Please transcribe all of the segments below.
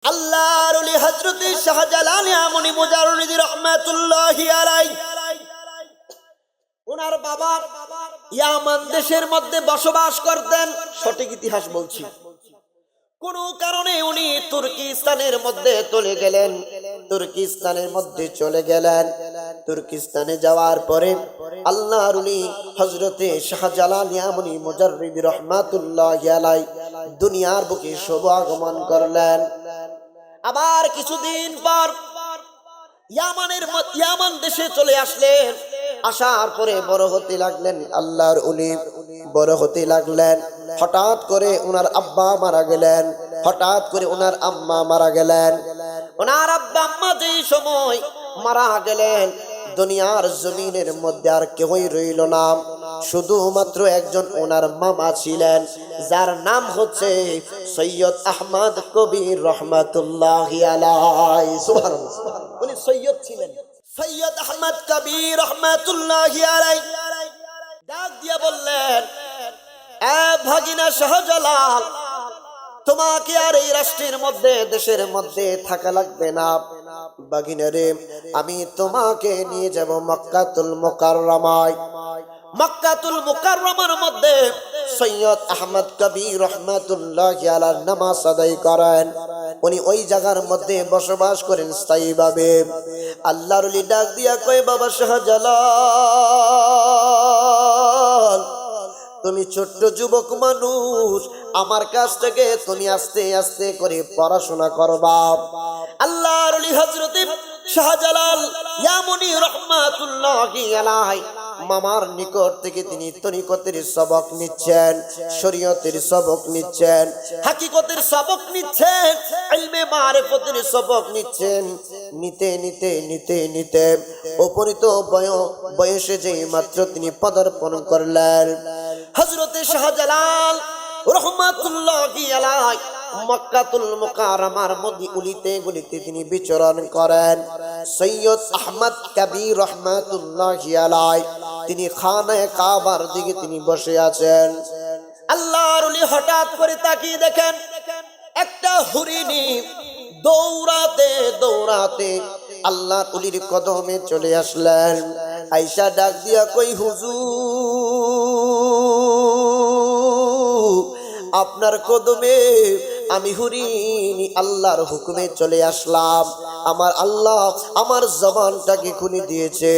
আল্লাহর ওলি হযরত শাহজালাল ইয়ামানি মুজাররিদ রাহমাতুল্লাহি আলাইহি ওনার বাবা ইয়ামান দেশের মধ্যে বসবাস করতেন। সঠিক ইতিহাস বলছি। কোন কারণে উনি তুর্কিস্তানের মধ্যে চলে গেলেন। তুর্কিস্তানে যাওয়ার পরে আল্লাহর ওলি হযরতে শাহজালাল ইয়ামানি মুজাররিদ রাহমাতুল্লাহি আলাইহি দুনিয়ার বুকে শুভ আগমন করলেন। আবার কিছুদিন পর ইয়ামান দেশে চলে আসলেন। আসার পরে বড় হতে লাগলেন। আল্লাহর ওলি বড় হতে লাগলেন। হঠাৎ করে ওনার আব্বা মারা গেলেন, হঠাৎ করে ওনার আম্মা মারা গেলেন। ওনার আব্বা আম্মা যেই সময় মারা গেলেন, দুনিয়ার জমিনের মধ্যে আর কেউই রইল না। শুধুমাত্র একজন ওনার মামা ছিলেন, যার নাম হচ্ছে সৈয়দ আহমদ কবির রহমাতুল্লাহি আলাইহি। সুবহানাল্লাহ। উনি সৈয়দ ছিলেন, সৈয়দ আহমদ কবির রহমাতুল্লাহি আলাইহি। ডাক দিয়ে বললেন, এ ভাগিনা শাহজালাল, তোমাকে আর এই রাষ্ট্রের মধ্যে, দেশের মধ্যে থাকা লাগবে না। ভাগিনা রে, আমি তোমাকে নিয়ে যাব মক্কাতুল মুকাররমায়। মক্কাতুল মুকাররমার মধ্যে সৈয়দ আহমদ কবির রহমাতুল্লাহি আলাইহি নামাজ আদায় করেন। উনি ওই জায়গার মধ্যে বসবাস করেন স্থায়ীভাবে। আল্লাহর ওলি ডাক দিয়া কয়, বাবা শাহজালাল, তুমি ছোট্ট যুবক মানুষ, আমার কাছ থেকে তুমি আস্তে আস্তে করে পড়াশোনা করবা। আল্লাহর ওলি হযরত শাহজালাল ইয়ামানি রাহমাতুল্লাহি আলাইহি মামার নিকট থেকে তিনি তরিকতের সবক নিচ্ছেন, শরীয়তের সবক নিচ্ছেন, হাকিকতের সবক নিচ্ছেন, ইলমে মারিফতের সবক নিচ্ছেন। নিতে নিতে নিতে নিতে উপনীত বয়সে যেই মাত্র তিনি পদার্পণ করলেন, হযরত শাহজালাল রাহমাতুল্লাহি আলাইহি মক্কাতুল মুকাররমার মধ্যে উলিতে গলিতে তিনি বিচরণ করেন। সৈয়দ আহমদ কবির রহমাতুল্লাহি আলাইহি তিনি খানায়ে কাবার দিকে তিনি বসে আছেন। আল্লাহর ওলি হঠাৎ করে তাকিয়ে দেখেন, একটা হরিণী দৌড়াতে দৌড়াতে আল্লাহর ওলির কদমে চলে আসলেন। আয়েশা ডাক দিয়া কই, হুজুর, আপনার কদমে আমি হরিণী আল্লাহর হুকুমে চলে আসলাম। আমার আল্লাহ আমার জবানটাকে খুলে দিয়েছে,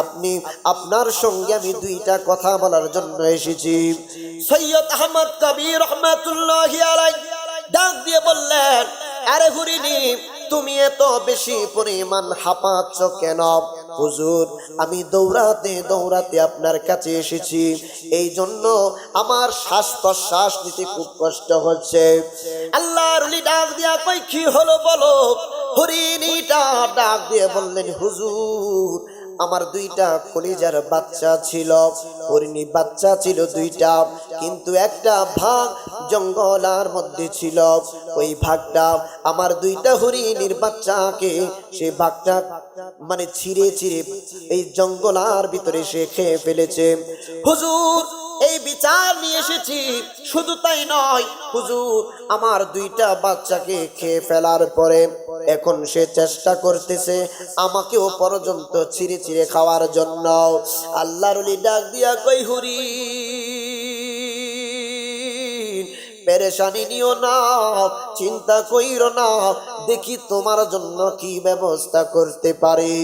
আপনি আপনার সঙ্গে আমি দুইটা কথা বলার জন্য এসেছি। সৈয়দ আহমদ কবির রহমাতুল্লাহি আলাইহি ডাক দিয়ে বললেন, আরে হরিণী, তুমি এত বেশি পরিমাণ হাঁপাচ্ছ কেন? হুজুর, আমি দৌড়াতে দৌড়াতে আপনার কাছে এসেছি, এই জন্য আমার শ্বাস প্রশ্বাস নিতে খুব কষ্ট হচ্ছে। আল্লাহর ওলি ডাক দিয়া কই, কি হলো বলো? হরিণীটা ডাক দিয়ে বললেন, হুজুর, আমার দুইটা কলিজার বাচ্চা ছিল, হরিণী বাচ্চা ছিল দুইটা, কিন্তু একটা ভাগ জঙ্গলার মধ্যে ছিল। ওই ভাগটা আমার দুইটা হরিণীর বাচ্চাকে, সে ভাগটা মানে ছিঁড়ে ছিঁড়ে এই জঙ্গলার ভিতরে সে খেয়ে ফেলেছে। হুজুর, এই বিচার নিয়ে এসেছি। শুধু তাই নয় হুজুর, আমার দুইটা বাচ্চাকে খেয়ে ফেলার পরে এখন সে চেষ্টা করতেছে আমাকেও পর্যন্ত ছিঁড়ে ছিঁড়ে খাওয়ার জন্য। আল্লাহর ওলি ডাক দিয়া কই, হরিণ, পেরেশানি নিও না, চিন্তা কইরো না, দেখি তোমার জন্য কি ব্যবস্থা করতে পারি।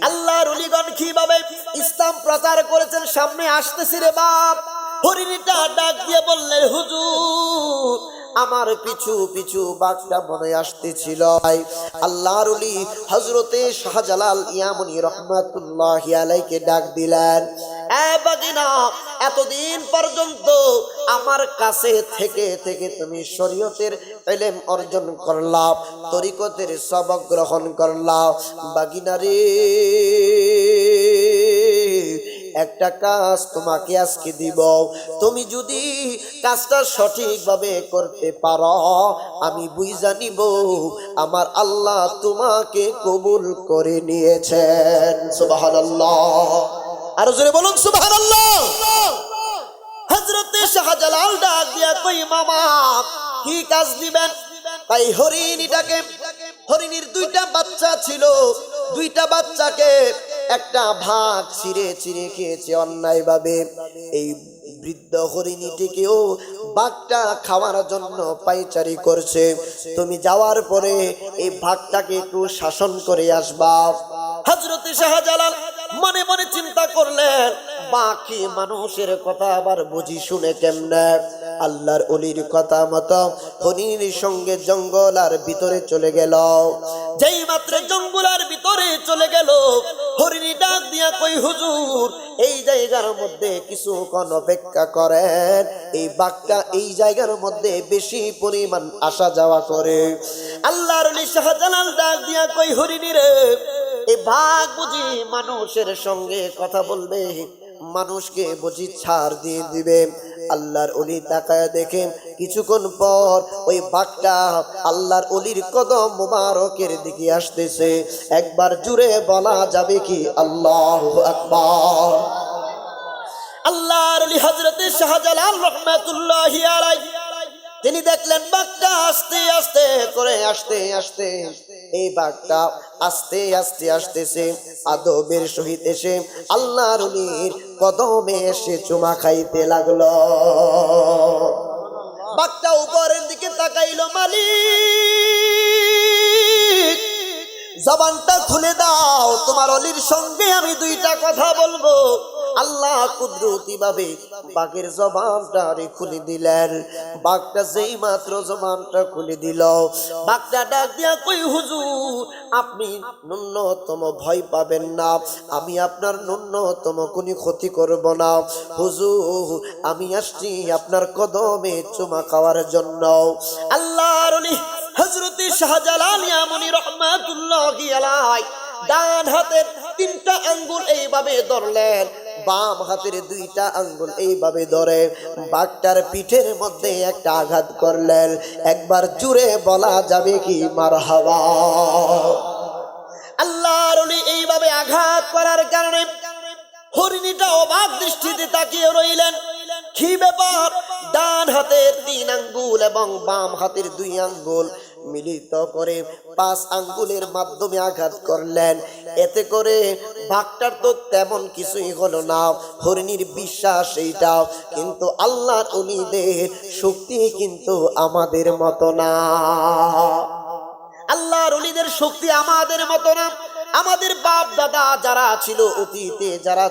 আল্লাহর ওলিগণ কিভাবে ইসলাম প্রচার করেছেন সামনে আসতেছি রে বাপ। হরিণীটা ডাক দিয়ে বললেন, হুজুর, আমার পিছু পিছু বাঘটা মনে আসতেছিল। আল্লাহর ওলি হযরতে শাহজালাল ইয়ামানি রাহমাতুল্লাহি আলাইহিকে ডাক দিলেন, এ বাগিনা, এতদিন পর্যন্ত আমার কাছে থেকে থেকে তুমি শরীয়তের ইলম অর্জন করলা, তরিকতের সবক গ্রহণ করলা। বাগিনা রে, একটা কাজ তোমাকে আজকে দিব, তুমি যদি কাজটা সঠিকভাবে করতে পারো, আমি বুঝা নিব আমার আল্লাহ তোমাকে কবুল করে নিয়েছেন। সুবহানাল্লাহ। আর জোরে বলুন সুবহানাল্লাহ। হযরত শাহজালাল ডাক দিয়া কই, মামা, কি কাজ দিবেন? তাই হরিণীটাকে হরিণীর দুইটা বাচ্চা ছিল, দুইটা বাচ্চাকে একটা ভাগ ছিঁড়ে ছিঁড়ে খেয়েছে অন্যায়ভাবে। এই বৃদ্ধ হরিণীটিকেও বাঘটা খাওয়ার জন্য পাইচারি করছে। তুমি যাওয়ার পরে এই ভাগটাকে একটু শাসন করে আসবা। হযরত শাহজালাল মনে মনে চিন্তা করলেন, বাকি মানুষের কথা আবার বুঝি শুনে কেমনে? আল্লাহর ওলির কথা মতো হরিণীর সঙ্গে জঙ্গল আর ভিতরে চলে গেল। যেই মাত্র জঙ্গলের ভিতরে চলে গেল, হরিণী ডাক দিয়া কই, হুজুর এই জায়গার মধ্যে কিছুক্ষণ অপেক্ষা করেন, এই বাঘটা এই জায়গার মধ্যে বেশি পরিমাণ আসা যাওয়া করে। আল্লাহর ওলি শাহজালাল ডাক দিয়া কই, হরিণী রে, এই বাঘ বুঝি মানুষের সঙ্গে কথা বলবে, মানুষকে বুঝি ছাড় দিয়ে দিবে? আল্লাহর ওলি তাকায় দেখে কিছুক্ষণ পর ওই বাঘটা আল্লাহর ওলির কদম মুবারকের দিকে আসতেছে। একবার জুড়ে বলা যাবে কি আল্লাহু আকবার? আল্লাহর ওলি হযরত শাহজালাল রাহমাতুল্লাহি আলাইহি তিনি দেখলেন বাঘটা আস্তে আস্তে করে আস্তে আস্তে এই বাঘটা আস্তে আস্তে আসতেছে, আদবের সহিত এসে আল্লাহর ওলির কদমে এসে চুমা খাইতে লাগলো। বাঘটা উপরের দিকে তাকাইলো, মালিক জবানটা খুলে দাও, তোমার ওলির সঙ্গে আমি দুইটা কথা বলবো। আল্লাহ কুদরতি ভাবে বাঘের জবানটা খুলে দিলেন। বাঘটা যেই মাত্র জবানটা খুলে দিল, বাঘটা ডাক দিয়া কই, হুজুর আপনি ন্যূনতম ভয় পাবেন না, আমি আপনার ন্যূনতম কোনো ক্ষতি করব না। হুজুর আমি আসছি আপনার কদমে চুমা খাওয়ার জন্য। আল্লাহর ওলি হযরত শাহজালাল ইয়ামানি রাহমাতুল্লাহি আলাইহি ডান হাতের 3টা আঙ্গুল এইভাবে ধরলেন, বাম হাতের 2টা আঙ্গুল এইভাবে ধরে বাঘটার পিঠের মধ্যে একটা আঘাত করলেন। একবার জুড়ে বলা যাবে কি মারহাবা? আল্লাহর ওলি এইভাবে আঘাত করার কারণে হরিণীটা অবাক দৃষ্টিতে তাকিয়ে রইলেন। কি ব্যাপার? ডান হাতের 3 আঙ্গুল এবং বাম হাতের 2 আঙ্গুল মিলিত করে 5 আঙ্গুলের মাধ্যমে আঘাত করলেন। এতে করে বাঘটার তো তেমন কিছুই হলো না, হরিণীর বিশ্বাস এইটা। কিন্তু আল্লাহর ওলিদের শক্তি কিন্তু আমাদের মতো না, আল্লাহর ওলিদের শক্তি আমাদের মতো না। আমাদের বাপ দাদা যারা ছিল অতীতে, যারা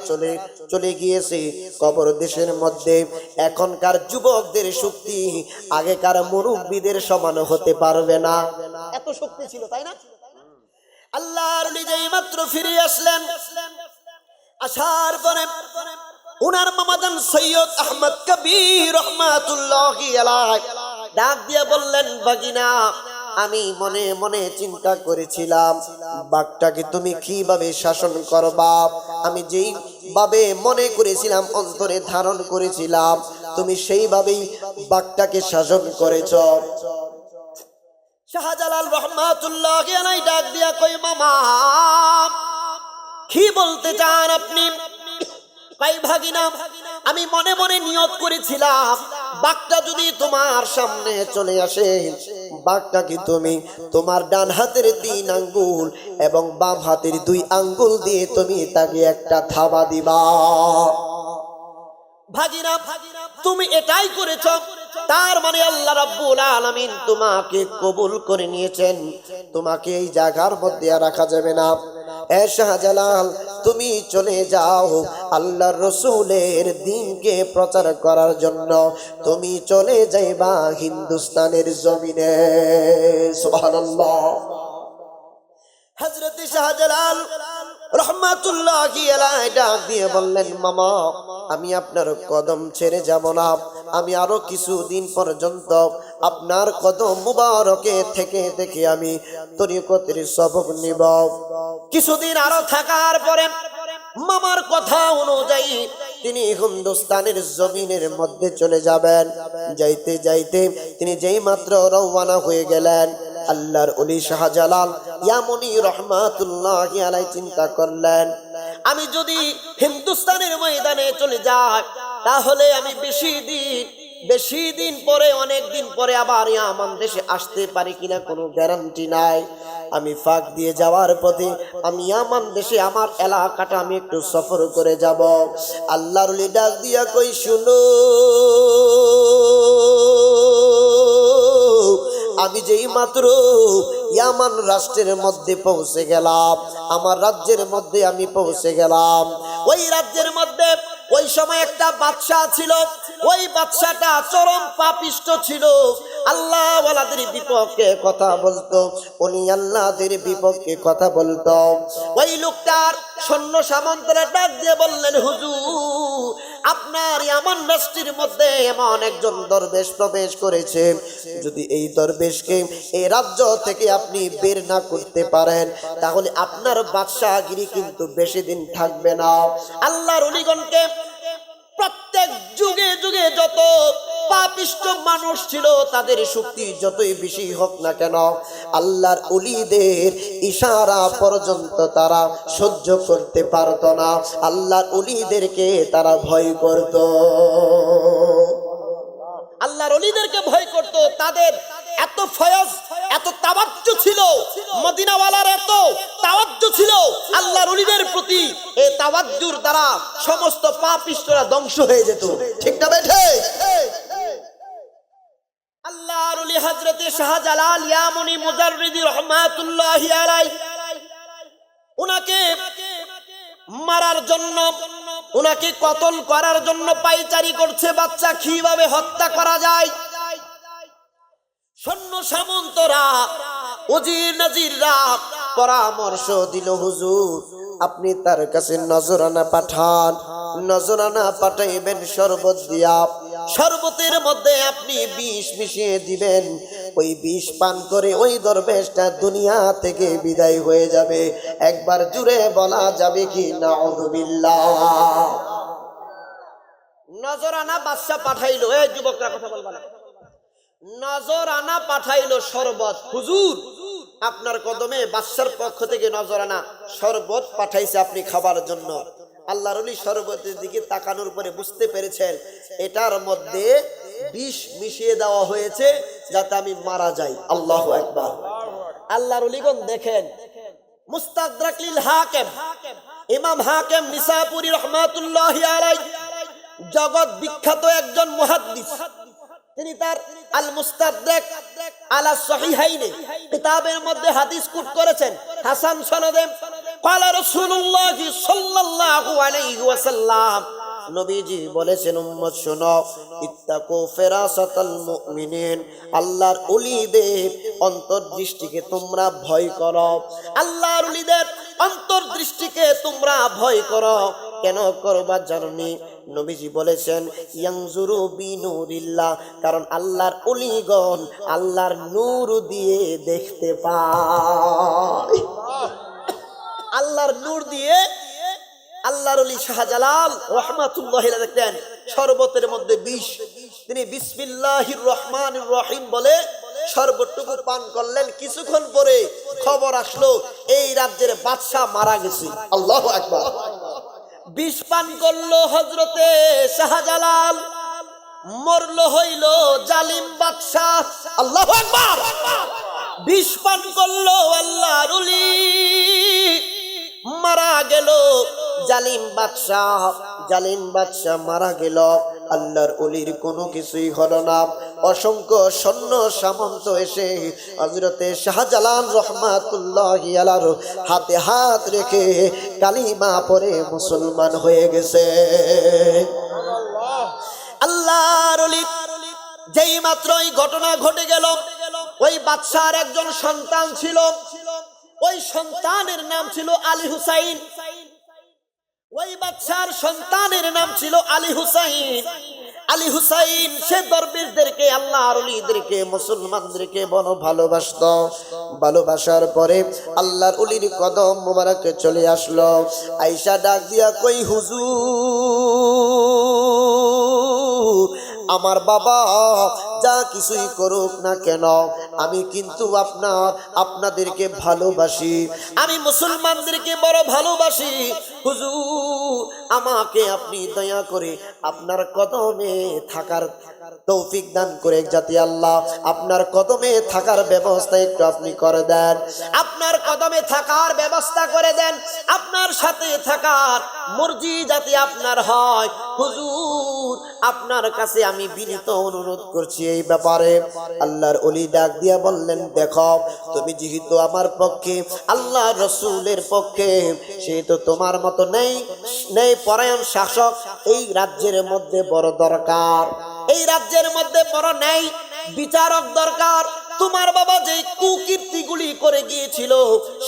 চলে গিয়েছে কবর দেশের মধ্যে, এখনকার যুবকদের শক্তি আগেকার মুরব্বীদের সমান হতে পারবে না, এত শক্তি ছিল, তাই না? আল্লাহর ওলি যেই মাত্র ফিরে আসলেন, আসার পরে উনার মামাজান সৈয়দ আহমদ কবির রাহমাতুল্লাহি আলাইহি ডাক দিয়ে বললেন, ভাগিনা আমি মনে মনে চিন্তা করেছিলাম বাঘটাকে তুমি কিভাবে শাসন করবা। আমি যেই ভাবে মনে করেছিলাম, অন্তরে ধারণ করেছিলাম, তুমি সেইভাবেই বাঘটাকে শাসন করেছো। শাহজালাল রাহমাতুল্লাহি আলাইহি ডাক দিয়া কই, মামা কি বলতে চান আপনি? কই, ভাগিনা আমি মনে মনে নিয়ত করেছিলাম বাঘটা যদি তোমার সামনে চলে আসে, বাঘটাকে তুমি তোমার ডান হাতের 3 আঙ্গুল এবং বাম হাতের 2 আঙ্গুল দিয়ে তুমি তাকে একটা থাবা দিবা। ভাগিনা তুমি এটাই করেছ, তার মানে আল্লাহ রাব্বুল আলামিন তোমাকে কবুল করে নিয়েছেন, তোমাকে এই জায়গার মধ্যে আর রাখা যাবে না। এ শাহজালাল তুমি চলে যাও আল্লাহর রাসূলের দ্বীনকে প্রচার করার জন্য, তুমি চলে যাইবা হিন্দুস্তানের জমিনে। সুবহানাল্লাহ। হযরত শাহজালাল রাহমাতুল্লাহি আলাইহি ডাক দিয়ে বললেন, মামা আমি আপনার কদম ছেড়ে যাব না, আমি আরো কিছুদিন পর্যন্ত আপনার কদম মুবারকে থেকে থেকে আমি তরিকতের সবক নিব। কিছুদিন আরো থাকার পরে মামার কথা অনুযায়ী তিনি হিন্দুস্তানের জমিনের মধ্যে চলে যাবেন। যাইতে যাইতে তিনি যেই মাত্র রওনা হয়ে গেলেন, আল্লাহর ওলি শাহজালাল ইয়ামানি রাহমাতুল্লাহি আলাইহি চিন্তা করলেন, আমি যদি হিন্দুস্তানের ময়দানে চলে যাই তাহলে আমি বেশি দিন পরে, অনেক দিন পরে আবার ইয়ামান দেশে আসতে পারি কিনা কোনো গ্যারান্টি নাই। আমি ফাঁক দিয়ে যাওয়ার পথে আমি ইয়ামান দেশে আমার এলাকাটা আমি একটু সফর করে যাব। আল্লাহর ওলি ডাক দিয়া কই শুনো, আমি যেই মাত্র ইয়ামান রাষ্ট্রের মধ্যে পৌঁছে গেলাম, আমার রাজ্যের মধ্যে আমি পৌঁছে গেলাম, ওই রাজ্যের মধ্যে ওই সময় একটা বাদশা ছিল। ওই বাদশাটা চরম পাপিষ্ট ছিল, আল্লাহ ওয়ালাদের বিপক্ষে কথা বলতো, উনি আল্লাহদের বিপক্ষে কথা বলতো। ওই লোকটার সৈন্য সামন্তরা ডাক দিয়ে বললেন, হুজুর আপনার ইয়ামান রাষ্ট্রের মধ্যে এমন একজন দরবেশ প্রবেশ করেছে, যদি এই দরবেশকে এই রাজ্য থেকে আপনি বের না করতে পারেন তাহলে আপনার বাদশাহগিরি কিন্তু বেশি দিন থাকবে না। আল্লাহর ওলিগণকে প্রত্যেক যুগে যুগে যত পাপিষ্ট মানুষ ছিল তাদের শক্তি যতই বেশি হোক না কেন, আল্লাহর ওলিদের ইশারা পর্যন্ত তারা সহ্য করতে পারত না। আল্লাহর ওলিদেরকে তারা ভয় করত, আল্লাহর ওলিদেরকে ভয় করত। তাদের এত ফয়জ, এত তাওয়াজ্জু ছিল, মদিনাওয়ালার এত তাওয়াজ্জু ছিল আল্লাহর ওলিদের প্রতি, এই তাওয়াজ্জুর দ্বারা সমস্ত পাপিষ্টরা ধ্বংস হয়ে যেত। ঠিক না বেঠে? আল্লাহর ওলি হযরতে শাহজালাল ইয়ামনি মুজাররিদি রাহমাতুল্লাহি আলাইহি উনাকে মারার জন্য, উনাকে কতল করার জন্য পায়চারি করছে বাচ্চা, কিভাবে হত্যা করা যায়। সৈন্য সামন্তরা, উজির নাজিররা পরামর্শ দিল, হুজুর আপনি তার কাছে নজরানা পাঠান, নজরানা পাঠাইবেন শরবত দিয়া, শরবতের মধ্যে আপনি বিষ মিশিয়ে দিবেন, ওই বিষ পান করে ওই দরবেশটা দুনিয়া থেকে বিদায় হয়ে যাবে। একবার জুড়ে বলা যাবে কি নাউযুবিল্লাহ। নজরানা বাদশা পাঠাইলো, এই যুবকরা কথা বলবা না, নজরানা পাঠাইলো শরবত। হুজুর আপনার কদমে বাদশার পক্ষ থেকে নজরানা শরবত পাঠাইছে আপনি খাবার জন্য। আল্লাহর ওলি শরবতের দিকে তাকানোর পরে বুঝতে পেরেছেন এটার মধ্যে বিষ মিশিয়ে দেওয়া হয়েছে যাতে আমি মারা যাই। আল্লাহু আকবার। আল্লাহর ওলিগণ দেখেন, মুস্তাদরাক লিল হাকিম, ইমাম হাকিম নিসাপুরি রাহমাতুল্লাহি আলাইহি জগৎ বিখ্যাত একজন মুহাদ্দিস, তিনি তার আল মুস্তাদরাক আলা সহিহাইনে কিতাবের মধ্যে হাদিস কোট করেছেন হাসান সনদে। ক্বালা রাসূলুল্লাহ সাল্লাল্লাহু আলাইহি ওয়াসাল্লাম, নবীজি বলেছেন উম্মত শোনো, ইত্তাকু ফিরাসাতাল মুমিনিন, আল্লাহর ওলিদের অন্তর্দৃষ্টিকে তোমরা ভয় করো, আল্লাহর ওলিদের অন্তর্দৃষ্টিকে তোমরা ভয় করো। কেন করবা জানোনি? নবীজি বলেছেন ইয়ানজুরু বিনুরিল্লাহ, কারণ আল্লাহর ওলিগণ আল্লাহর নূর দিয়ে দেখতে পায়, আল্লাহর নূর দিয়ে। আল্লাহর ওলি শাহজালাল রাহমাতুল্লাহি আলাইহি দেখতেন শরবতের মধ্যে বিষ, তিনি বিসমিল্লাহির রহমানির রহিম বলে শরবতটুকু পান করলেন। কিছুক্ষণ পরে খবর আসলো এই রাজ্যের বাদশা মারা গেছে। আল্লাহু আকবার। বিষ পান করলো হযরতে শাহজালাল, মরল হইল জালিম বাদশা। আল্লাহু আকবার। বিষ পান করলো আল্লাহর ওলি, মারা গেল জালিম বাদশাহ, জালিম বাদশাহ মারা গেল। আল্লাহর ওলির কোনো কিছুই হলো না। অসংখ্য সৈন্য সামন্ত এসে হযরতে শাহজালাল রাহমাতুল্লাহি আলাইহি হাতে হাত রেখে কালিমা পড়ে মুসলমান হয়ে গেছে। আল্লাহর ওলি যেই মাত্র এই ঘটনা ঘটে গেল, ওই বাদশার একজন সন্তান ছিল, ওই সন্তানের নাম ছিল আলী হুসাইন। ওই বাদশার সন্তানের নাম ছিল আলী হুসাইন। আলী হুসাইন সে দরবেশদেরকে, আল্লাহর ওলিদেরকে, মুসলমানদেরকে বড় ভালোবাসতো। ভালোবাসার পরে আল্লাহর ওলির কদম মোবারকে চলে আসলো। আয়েশা ডাক দিয়া কই, হুজুর আমার বাবা যা কিছুই করুক না কেন, আমি কিন্তু আপনাদেরকে ভালোবাসি, আমি মুসলমানদেরকে বড় ভালোবাসি। হুজুর আমাকে আপনি দয়া করে আপনার কদমে থাকার তৌফিক দান করে জাতি আল্লাহ, আপনার কদমে থাকার ব্যবস্থা একটু আপনি করে দেন, আপনার কদমে থাকার ব্যবস্থা করে দেন, আপনার সাথে থাকার মর্জি যাতে আপনার হয়। হুজুর আপনার কাছে আমি বিনীত অনুরোধ করছি এই ব্যাপারে। আল্লাহর ওলি ডাক দিয়া বললেন, দেখো তুমি যেহেতু আমার পক্ষে, আল্লাহ রসুলের পক্ষে, সেহেতু তোমার মতো নেই পরায়ণ শাসক এই রাজ্যের মধ্যে বড় দরকার, এই রাজ্যের মধ্যে বড় নেই বিচারক দরকার। তোমার বাবা যে কুকীর্তিগুলি করে গিয়েছিল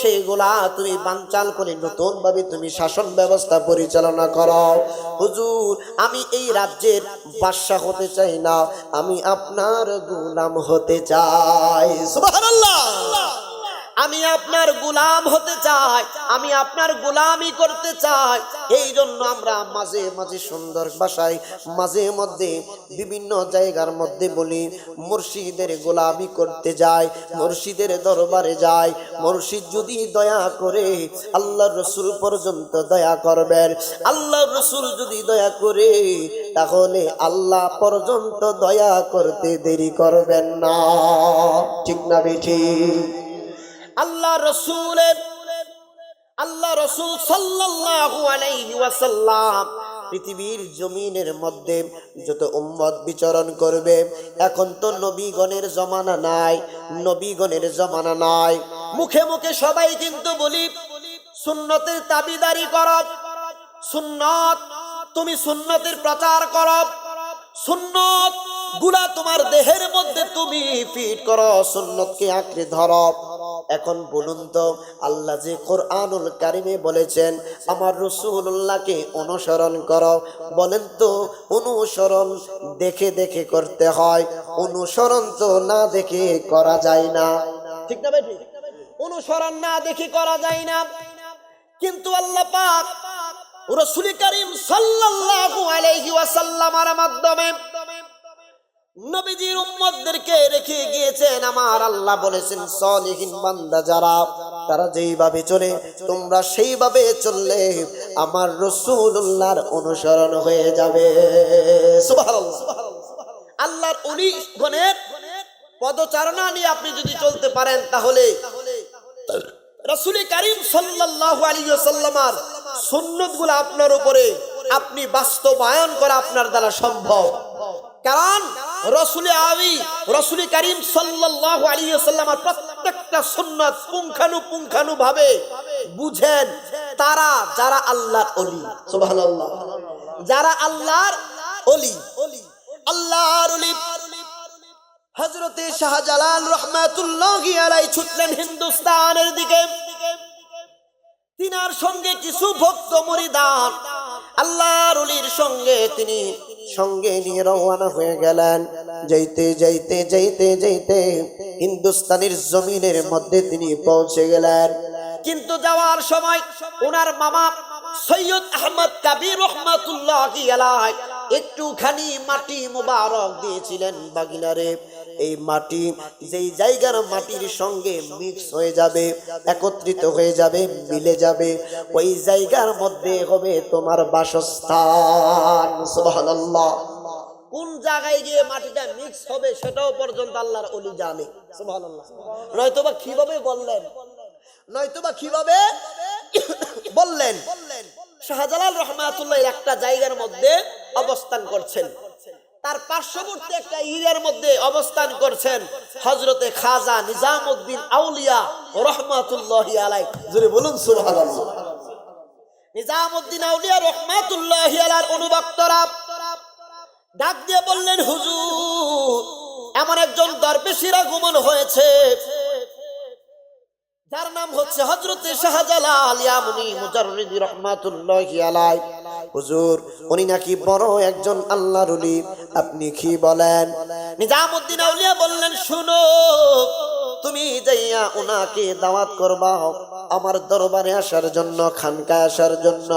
সেগুলা তুমি বানচাল করে নতুন ভাবে তুমি শাসন ব্যবস্থা পরিচালনা করো। হুজুর আমি এই রাজ্যের বাদশা হতে চাই না, আমি আপনার গোলাম হতে চাই। সুবহানাল্লাহ। আমি আপনার গোলাম হতে চাই, আমি আপনার গোলামি করতে চাই। এই জন্য আমরা মাঝে মাঝে সুন্দর ভাষায় মাঝে মধ্যে বিভিন্ন জায়গার মধ্যে বলি, মুর্শিদের গোলামি করতে যাই, মুর্শিদের দরবারে যাই। মুর্শিদ যদি দয়া করে আল্লাহ রসুল পর্যন্ত দয়া করবেন, আল্লাহ রসুল যদি দয়া করে তাহলে আল্লাহ পর্যন্ত দয়া করতে দেরি করবেন না। ঠিক না বেঠি? আল্লাহ রসুল সাল্লাল্লাহু আলাইহি ওয়াসাল্লাম পৃথিবীর জমিনের মধ্যে যত উম্মত বিচরণ করবে, এখন তো নবীগণের জমানা নাই, নবীগণের জমানা নাই। মুখে মুখে সবাই কিন্তু বলি সুন্নতের দাবিদারি করো, সুন্নত, তুমি সুন্নতের প্রচার করো, সুন্নত গুলা তোমার দেহের মধ্যে তুমি ফিট করো, সুন্নতকে আঁকড়ে ধরো। এখন বলুন তো, আল্লাহ যে কোরআনুল কারিমে বলেছেন আমার রাসূলুল্লাহকে অনুসরণ করো, বলেন তো অনুসরণ দেখে দেখে করতে হয়, অনুসরণ তো না দেখে করা যায় না। ঠিক না ভাই? অনুসরণ না দেখে করা যায় না। কিন্তু আল্লাহ পাক রাসূল করিম সাল্লাল্লাহু আলাইহি ওয়াসাল্লামের মাধ্যমে নবীজির উম্মতদেরকে রেখে গিয়েছেন। আমার আল্লাহ বলেছেন সলিহিন বান্দা যারা, তারা যেইভাবে চলে তোমরা সেইভাবে চললে আমার রাসূলুল্লাহর অনুসরণ হয়ে যাবে। সুবহানাল্লাহ। আল্লাহর ওলি গণের পদচারণা নিয়ে আপনি যদি চলতে পারেন তাহলে রাসূল করিম সাল্লাল্লাহু আলাইহি ওয়াসাল্লামের সুন্নতগুলো আপনার উপরে আপনি বাস্তবায়ন করা আপনার দ্বারা সম্ভব। কারণ রাসূল করিম সাল্লাল্লাহু আলাইহি ওয়াসাল্লামের প্রত্যেকটা সুন্নাত পুঙ্খানু ভাবে বুঝেন তারা যারা আল্লাহর ওলি। সুবহানাল্লাহ। যারা আল্লাহর ওলি, আল্লাহর ওলি হযরতে শাহজালাল রাহমাতুল্লাহি আলাইহি ছুটলেন হিন্দুস্তানের দিকে। তিনার সঙ্গে কিছু ভক্ত মুরিদান আল্লাহর ওলির সঙ্গে তিনি সঙ্গে নিয়ে রওনা হয়ে গেলেন। যাইতে যাইতে যাইতে যাইতে হিন্দুস্তানের জমিনের মধ্যে তিনি পৌঁছে গেলেন। কিন্তু যাওয়ার সময় ওনার মামা সৈয়দ আহমদ কাবীর রহমাতুল্লাহি আলাইহি একটুখানি মাটি মুবারক দিয়েছিলেন বাগিনারে। এই মাটি যেই জায়গার মাটির সঙ্গে মিক্স হয়ে যাবে, একত্রিত হয়ে যাবে, মিলে যাবে, ওই জায়গার মধ্যে হবে তোমার বাসস্থান। সুবহানাল্লাহ। কোন জায়গায় গিয়ে মাটিটা মিক্স হবে সেটাও পর্যন্ত আল্লাহর ওলি জানে। সুবহানাল্লাহ। নয়তোবা কিভাবে বললেন শাহজালাল রাহমাতুল্লাহ একটা জায়গার মধ্যে অবস্থান করছেন, তার পার্শ্ববর্তী একটা এরিয়ার মধ্যে অবস্থান করছেন হযরতে খাজা নিজামউদ্দিন আউলিয়া রাহমাতুল্লাহি আলাইহি। জোরে বলুন সুবহানাল্লাহ। নিজামউদ্দিন আউলিয়া রাহমাতুল্লাহি আলাইহির অনুবাক্তরা ডাক দিয়ে বললেন, হুজুর এমন একজন দরবেশের আগমন হয়েছে যার নাম হচ্ছে হযরতে শাহজালাল ইয়ামনি মুজাররিদি রাহমাতুল্লাহি আলাইহি। হুজুর উনি নাকি বড় একজন আল্লাহর ওলি, আপনি কি বলেন? নিজামউদ্দিন আউলিয়া বললেন, শুনো, তুমি যাইয়া ওনাকে দাওয়াত করবা আমার দরবারে আসার জন্য, খানকায় আসার জন্য।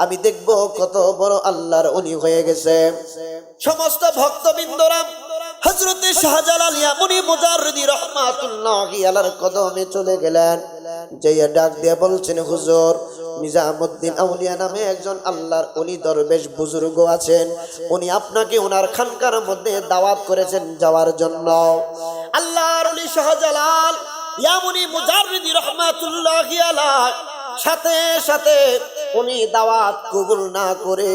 আমি দেখব কত বড় আল্লাহর ওলি হয়ে গেছে। সমস্ত ভক্তবৃন্দরা হযরতে শাহজালাল ইয়ামুনি মুজাররিদি রাহমাতুল্লাহি আলাইহির কদমে চলে গেলেন। যাইয়া ডাক দিয়ে বলছেন, হুজুর, নিজামউদ্দিন আউলিয়া নামে একজন আল্লাহর ওলি দরবেশ বুজুর্গ আছেন, উনি আপনাকে ওনার খানকার মধ্যে দাওয়াত করেছেন যাওয়ার জন্য। আল্লাহর ওলি শাহজালাল ইয়ামুনি মুজাররিদি রাহমাতুল্লাহি আলাইহি সাথে সাথে উনি দাওয়াত কবুল না করে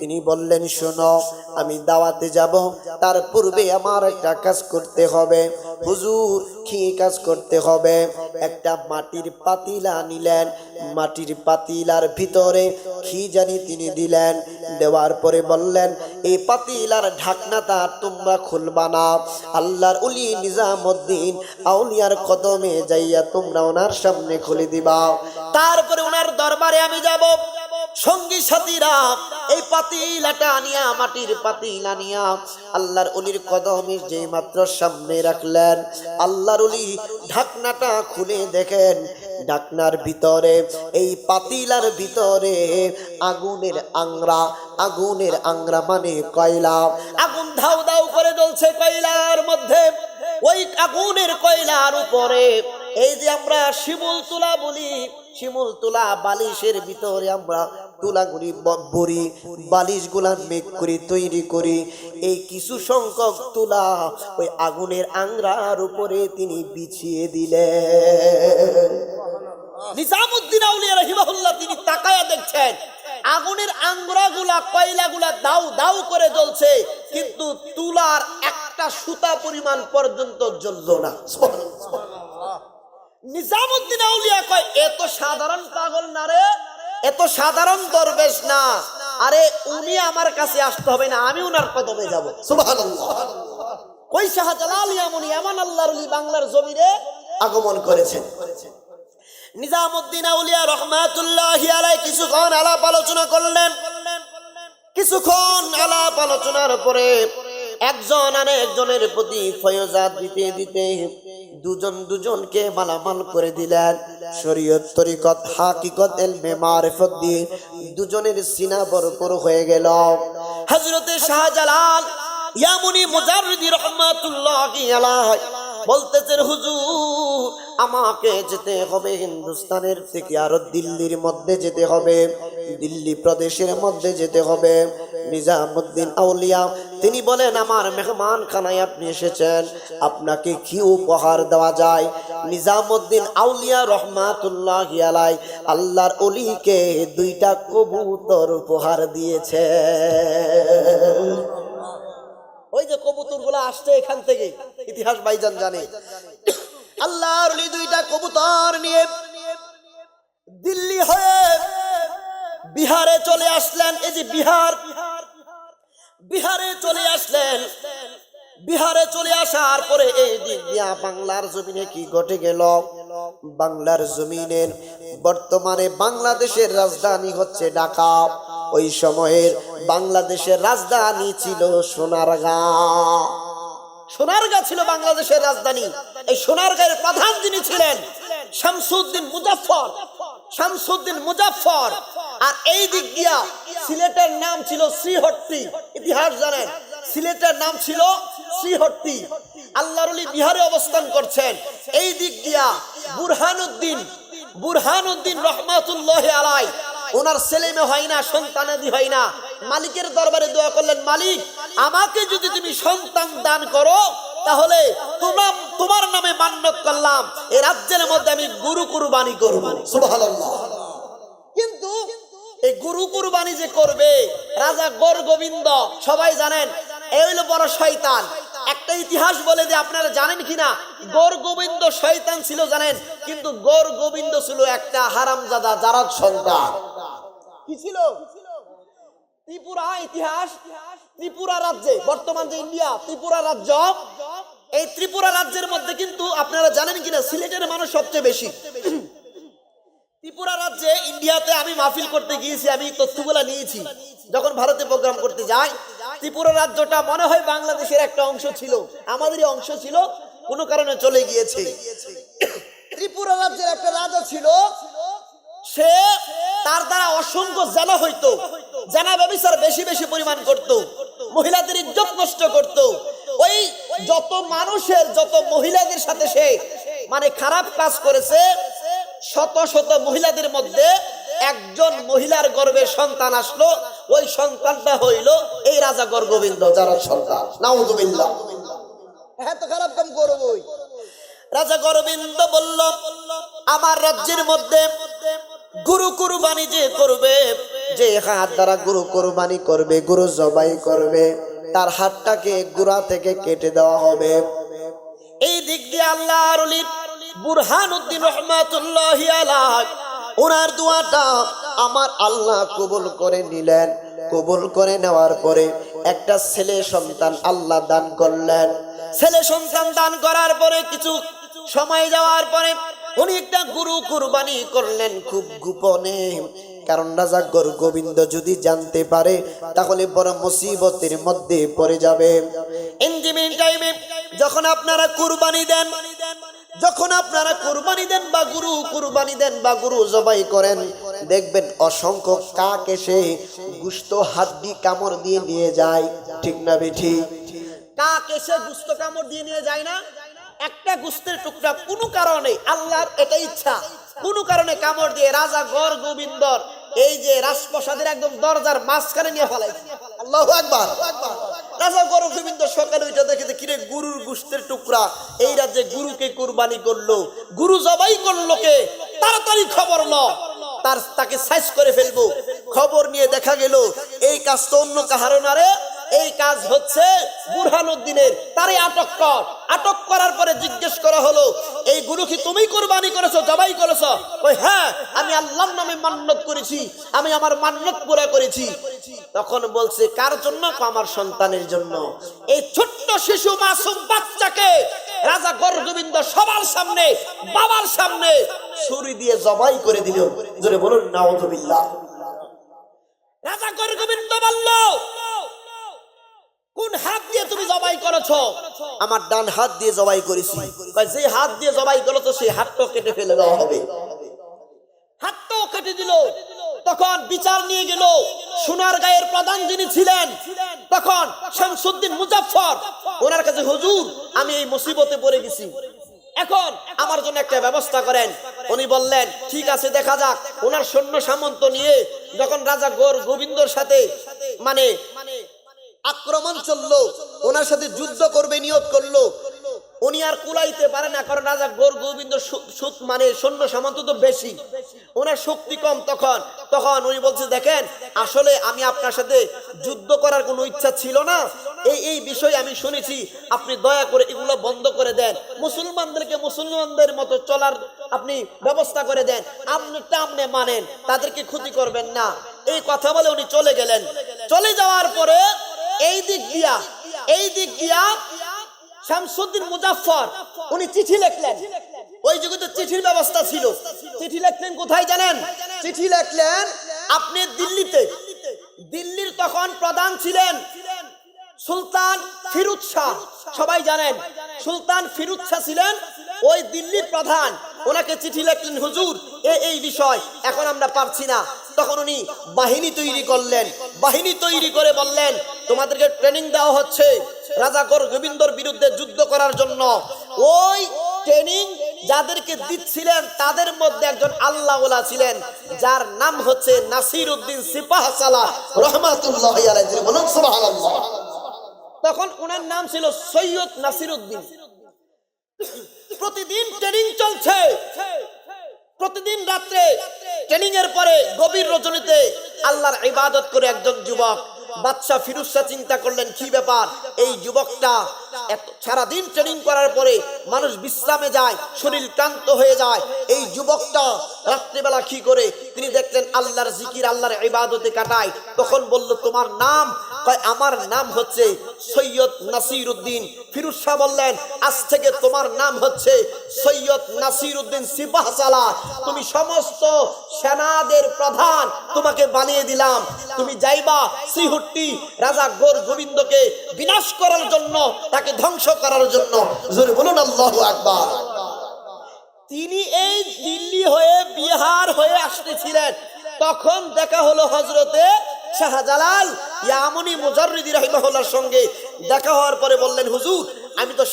তিনি বললেন, শোনো, আমি দাওয়াতে যাব, তার পূর্বে আমার একটা কাজ করতে হবে। হুজুর, কি কাজ করতে হবে? একটা মাটির পাতিলা নিলেন, মাটির পাতিলার ভিতরে কি জানি তিনি দিলেন, দেওয়ার পরে বললেন, এই পাতিলার ঢাকনাটা তোমরা খুলবা না, আল্লাহর ওলি নিজামউদ্দিন আউলিয়ার কদমে যাইয়া তোমরা ওনার সামনে খুলে দিবা। তারপরে ওনার দরবারে আমি যাব। সঙ্গী সাথীরা এই পাতিলাটা নিয়া, মাটির পাতিলা নিয়া আল্লাহর ওলির কদমে যে মাত্র সামনে রাখলেন, আল্লাহর ওলি ঢাকনাটা খুলে দেখেন, ঢাকনার ভিতরে, এই পাতিলার ভিতরে আগুনের আংরা, আগুনের আংরা মানে কয়লা, আগুন ধাউ ধাউ করে জ্বলছে কয়লার মধ্যে। ওই আগুনের কয়লার উপরে এই যে আমরা শিমুল তুলা বলি, শিমুল তুলা বালিশের ভিতরে আমরা তুলাগুলি বড়ি বালিশগুলা মেক করি, তৈরি করি, এই কিছু সংখ্যক তুলা ওই আগুনের আংরার উপরে তিনি বিছিয়ে দিলেন। নিজামউদ্দিন আউলিয়া রাহিমাহুল্লাহ তিনি তাকায়া দেখছেন আগুনের আংরাগুলা, কয়লাগুলা দাউ দাউ করে জ্বলছে, কিন্তু তুলার একটা সুতা পরিমাণ পর্যন্ত জ্বলল না। নিজামউদ্দিন আউলিয়া কয়, এত সাধারণ পাগল না রে, এত সাধারণ দরবেশ না, আরে উনি আমার কাছে আসতে হবে না, আমি উনার কদমে যাব। সুবহানাল্লাহ। কই শাহজালাল ইয়ামুনি এমন আল্লাহর ওলি বাংলার জমিনে আগমন করেছেন। নিজামউদ্দিন আউলিয়া রাহমাতুল্লাহি আলাইহি কিছুক্ষণ আলাপ আলোচনা করলেন। কিছুক্ষণ আলাপ আলোচনার পরে একজন আর একজনের প্রতি ফয়জাত দিতে দিতে দুজন দুজনকে মালামাল করে দিলেন। শরীয়ত, তরিকত, হাকিকত, ইলমে মারিফত দিয়ে দুজনের সিনা ভরপুর হয়ে গেল। হযরতে শাহজালাল ইয়ামুনি মুজাররিদি রাহমাতুল্লাহি আলাইহি বলতেছেন, হুজুর, আমাকে যেতে হবে হিন্দুস্তানের থেকে আরো দিল্লির মধ্যে যেতে হবে, দিল্লি প্রদেশের মধ্যে যেতে হবে। নিজামউদ্দিন আউলিয়া তিনি বলেন, আমার মেহমান খানায় আপনি এসেছেন, আপনাকে কি উপহার দেওয়া যায়? নিজামউদ্দিন আউলিয়া রাহমাতুল্লাহি আলাইহি আল্লাহর ওলিকে 2টা কবুতর উপহার দিয়েছে। ওই যে কবুতর গুলা আসছে এখান থেকে, ইতিহাস ভাইজান জানে। আল্লাহর ওলি 2টা কবুতর নিয়ে দিল্লি হয়ে বিহারে চলে আসলেন। এই যে বিহার, বিহারে চলে আসলেন। বিহারে চলে আসার পরে এই দিক দিয়া বাংলার জমিনে কি ঘটে গেল? বাংলার জমিনের বর্তমানে বাংলাদেশের রাজধানী হচ্ছে ঢাকা। ওই সময়ের বাংলাদেশের রাজধানী ছিল সোনারগাঁ। সোনারগাঁ ছিল বাংলাদেশের রাজধানী। এই সোনারগাঁয়ের প্রধান যিনি ছিলেন শামসুদ্দিন মুজাফফর, শামসুদ্দিন মুজাফফর। আর এই দিক দিয়া সিলেটের নাম ছিল শ্রীহট্টি। ইতিহাস জানেন, সিলেটের নাম ছিল শ্রীহট্টি। আল্লাহর ওলি বিহারে অবস্থান করছেন। এই দিক দিয়া বুরহানুদ্দিন, বুরহানুদ্দিন রহমাতুল্লাহি আলাইহি, ওনার ছেলে মেয়ে হয় না, সন্তানাদি হয় না। মালিকের দরবারে দোয়া করলেন, মালিক, আমাকে যদি তুমি সন্তান দান করো তাহলে তোমার নামে মান্যত করলাম, এই রাজ্যের মধ্যে আমি গরু কুরবানি করব। সুবহানাল্লাহ। কিন্তু এই গরু কুরবানি যে করবে রাজা গড় গোবিন্দ, সবাই জানেন এই হলো বড় শয়তান। একটা ইতিহাস বলে যে আপনারা জানেন কিনা, গড় গোবিন্দ শয়তান ছিল জানেন, কিন্তু গড় গোবিন্দ ছিল একটা হারামজাদা জারাদ সন্তান। কি ছিল? ত্রিপুরা, ইতিহাস, ত্রিপুরা রাজ্যে, বর্তমান যে ইন্ডিয়া, ত্রিপুরা রাজ্য, এই ত্রিপুরা রাজ্যের মধ্যে কিন্তু আপনারা জানেন কিনা সিলেটের মানুষ সবচেয়ে বেশি। ত্রিপুরা রাজ্যে ইন্ডিয়াতে আমি মাহফিল করতে গিয়েছি, আমি তথ্যগুলা নিয়েছি। যখন ভারতে প্রোগ্রাম করতে যাই, ত্রিপুরা রাজ্যটা মনে হয় বাংলাদেশের একটা অংশ ছিল, আমাদেরই অংশ ছিল, কোনো কারণে চলে গিয়েছে। ত্রিপুরা রাজ্যের একটা রাজা ছিল, সে তার দ্বারা অসংখ্য জানা হইতো, জানা ব্যভিচার বেশি বেশি পরিমাণ করত, মহিলাদের ইজ্জত নষ্ট করত। ওই যত মানুষের যত মহিলাদের সাথে সে মানে খারাপ কাজ করেছে, শত শত মহিলাদের মধ্যে একজন মহিলার গর্ভে সন্তান আসলো, ওই সন্তানটা হইল এই রাজা গোবিন্দ যার সন্তান। নাউযুবিল্লাহ। এত খারাপ কাম করবই। রাজা গোবিন্দ বলল, আমার রাজ্যের মধ্যে গরু কুরবানি যে করবে, যে হাত দ্বারা গরু কুরবানি করবে, গরু জবাই করবে, তার হাতটাকে গোড়া থেকে কেটে দেওয়া হবে। এই দিক দিয়ে আল্লাহর ওলি বুরহানুদ্দিন রহমাতুল্লাহি আলাইহি ওনার দোয়াটা আমার আল্লাহ কবুল করে নিলেন। কবুল করে নেওয়ার পরে একটা ছেলে সন্তান আল্লাহ দান করলেন। ছেলে সন্তান দান করার পরে কিছু সময় যাওয়ার পরে উনি একটা গরু কুরবানি করলেন খুব গোপনে, কারণ রাজা গোবিন্দ যদি জানতে পারে তাহলে বড় মুসিবতের মধ্যে পড়ে যাবে। ইনজিমিন টাইমে যখন আপনারা কুরবানি দেন, যখন আপনারা কুরবানি দেন বা গরু কুরবানি দেন বা গরু জবাই করেন, দেখবেন অসংখ্য কাক এসে গোশত হাড্ডি কামড় দিয়ে নিয়ে যায়। ঠিক না বেঠি? কাক এসে গোশত কামড় দিয়ে নিয়ে যায় না? একটা গোশতের টুকরা কোনো কারণে আল্লাহর এটা ইচ্ছা, কোনো কারণে কামড় দিয়ে রাজা গোবিন্দর এই যে রাজপ্রাসাদের একদম দরজার মাঝখানে নিয়ে ফেলাইছে। আল্লাহু আকবার। রাজা গোবিন্দ সকালে ওইটা দেখে, কিরে গরুর গোশতের টুকরা, এই রাজ্যে গরুকে কুরবানি করলো, গরু জবাই করলো কে? তাড়াতাড়ি খবর ল, তাকে সাইজ করে ফেলবো। খবর নিয়ে দেখা গেল এই কাজ তো অন্য কাহারও না রে, এই কাজ হচ্ছে বুরহানুদ্দিনের। তারে আটক কর। আটক করার পরে জিজ্ঞেস করা হলো, এই গরু কি তুমি কুরবানি করেছো, জবাই করেছো? ওই হ্যাঁ, আমি আল্লাহর নামে মান্নত করেছি, আমি আমার মান্নত পুরা করেছি। তখন বলছে কার জন্য? আমার সন্তানের জন্য। এই ছোট্ট শিশু মাসুম বাচ্চাকে রাজা গোবিন্দ সবার সামনে, বাবার সামনে ছুরি দিয়ে জবাই করে দিল। জোরে বলুন নাউযুবিল্লাহ। রাজা গোবিন্দ বলল, কোন হাত দিয়ে তুমি জবাই করেছো? আমার ডান হাত দিয়ে জবাই করেছি। যে হাত দিয়ে জবাই করেছো সেই হাতটাও কেটে ফেলে দেওয়া হবে। হাতটাও কেটে দিল। তখন বিচার নিয়ে গেল সোনারগাঁয়ের প্রধান যিনি ছিলেন তখন শামসুদ্দিন মুজাফফর, ওনার কাছে, হুজুর আমি এই মুসিবতে পড়ে গেছি, এখন আমার জন্য একটা ব্যবস্থা করেন। উনি বললেন ঠিক আছে, দেখা যাক। ওনার সৈন্য সামন্ত নিয়ে যখন রাজা গোবিন্দর সাথে মানে আক্রমণ চললো, ওনার সাথে যুদ্ধ করবে নিয়ত করলো, উনি আর কুলাইতে পারে না, কারণ রাজা গোবিন্দ মানে সৈন্য সামন্ত তো বেশি, ওনার শক্তি কম। তখন উনি বলছে, দেখেন আসলে আমি আপনার সাথে যুদ্ধ করার কোনো ইচ্ছা ছিল না, এই বিষয় আমি শুনেছি, আপনি দয়া করে এগুলো বন্ধ করে দেন, মুসলমানদেরকে মুসলমানদের মতো চলার আপনি ব্যবস্থা করে দেন, আপনি মানেন, তাদেরকে ক্ষতি করবেন না। এই কথা বলে উনি চলে গেলেন। চলে যাওয়ার পরে এই দিক দিয়া শামসুদ্দিন মুজাফফর উনি চিঠি লিখলেন। ওই যুগে তো চিঠির ব্যবস্থা ছিল। চিঠি লিখলেন কোথায় জানেন? চিঠি লিখলেন আপনি দিল্লিতে। দিল্লির তখন প্রধান ছিলেন সুলতান ফিরোজ শাহ, সবাই জানেন সুলতান ফিরোজ শাহ ছিলেন ওই দিল্লির প্রধান। ওনাকে চিঠি লিখলেন, হুজুর এই বিষয় এখন আমরা পারছি না। তখন উনি বাহিনী তৈরি করলেন। বাহিনী তৈরি করে বললেন, তোমাদেরকে ট্রেনিং দেওয়া হচ্ছে রাজা গোবিন্দর বিরুদ্ধে যুদ্ধ করার জন্য। ওই ট্রেনিং যাদেরকে দিচ্ছিলেন তাদের মধ্যে একজন আল্লাহওয়ালা ছিলেন, যার নাম হচ্ছে নাসিরউদ্দিন সিপাহসালাহ রাহমাতুল্লাহি আলাইহি। বলুন সুবহানাল্লাহ। তখন ওনার নাম ছিল সৈয়দ নাসিরউদ্দিন। প্রতিদিন ট্রেনিং চলছে, প্রতিদিন রাত্রে ট্রেনিং এর পরে গভীর রজনীতে আল্লাহর ইবাদত করে একজন যুবক বাদশাহ ফিরোজ শাহ চিন্তা করলেন, কি ব্যাপার এই যুবকটা সারাদিন ট্রেনিং করার পরে মানুষ বিশ্রামে যায়, শরীর ক্লান্ত হয়ে যায়, এই যুবকটা রাত্রিবেলা কি করে? তিনি দেখলেন আল্লাহর জিকির, আল্লাহর ইবাদতে কাটায়। তখন বলল, তোমার নাম? আমার নাম হচ্ছে সৈয়দ নাসিরউদ্দিন। ফিরোজ শাহ বললেন, আজ থেকে তোমার নাম হচ্ছে সৈয়দ নাসিরউদ্দিন সিপাহসালাহ। তুমি সমস্ত সেনাদের প্রধান, তোমাকে বানিয়ে দিলাম। তুমি যাইবা শ্রীহট্টি রাজা গোবিন্দকে বিনাশ করার জন্য, তাকে ধ্বংস করার জন্য। জোরে বলুন আল্লাহু আকবার। তিনি এই দিল্লি হয়ে বিহার হয়ে আসতেছিলেন, তখন দেখা হলো হযরতে শাহজালাল ইয়ামুনি মুজাররিদি রাহিমাহুল্লাহর সঙ্গে। দেখা হওয়ার পরে বললেন, হুজুর আমি তো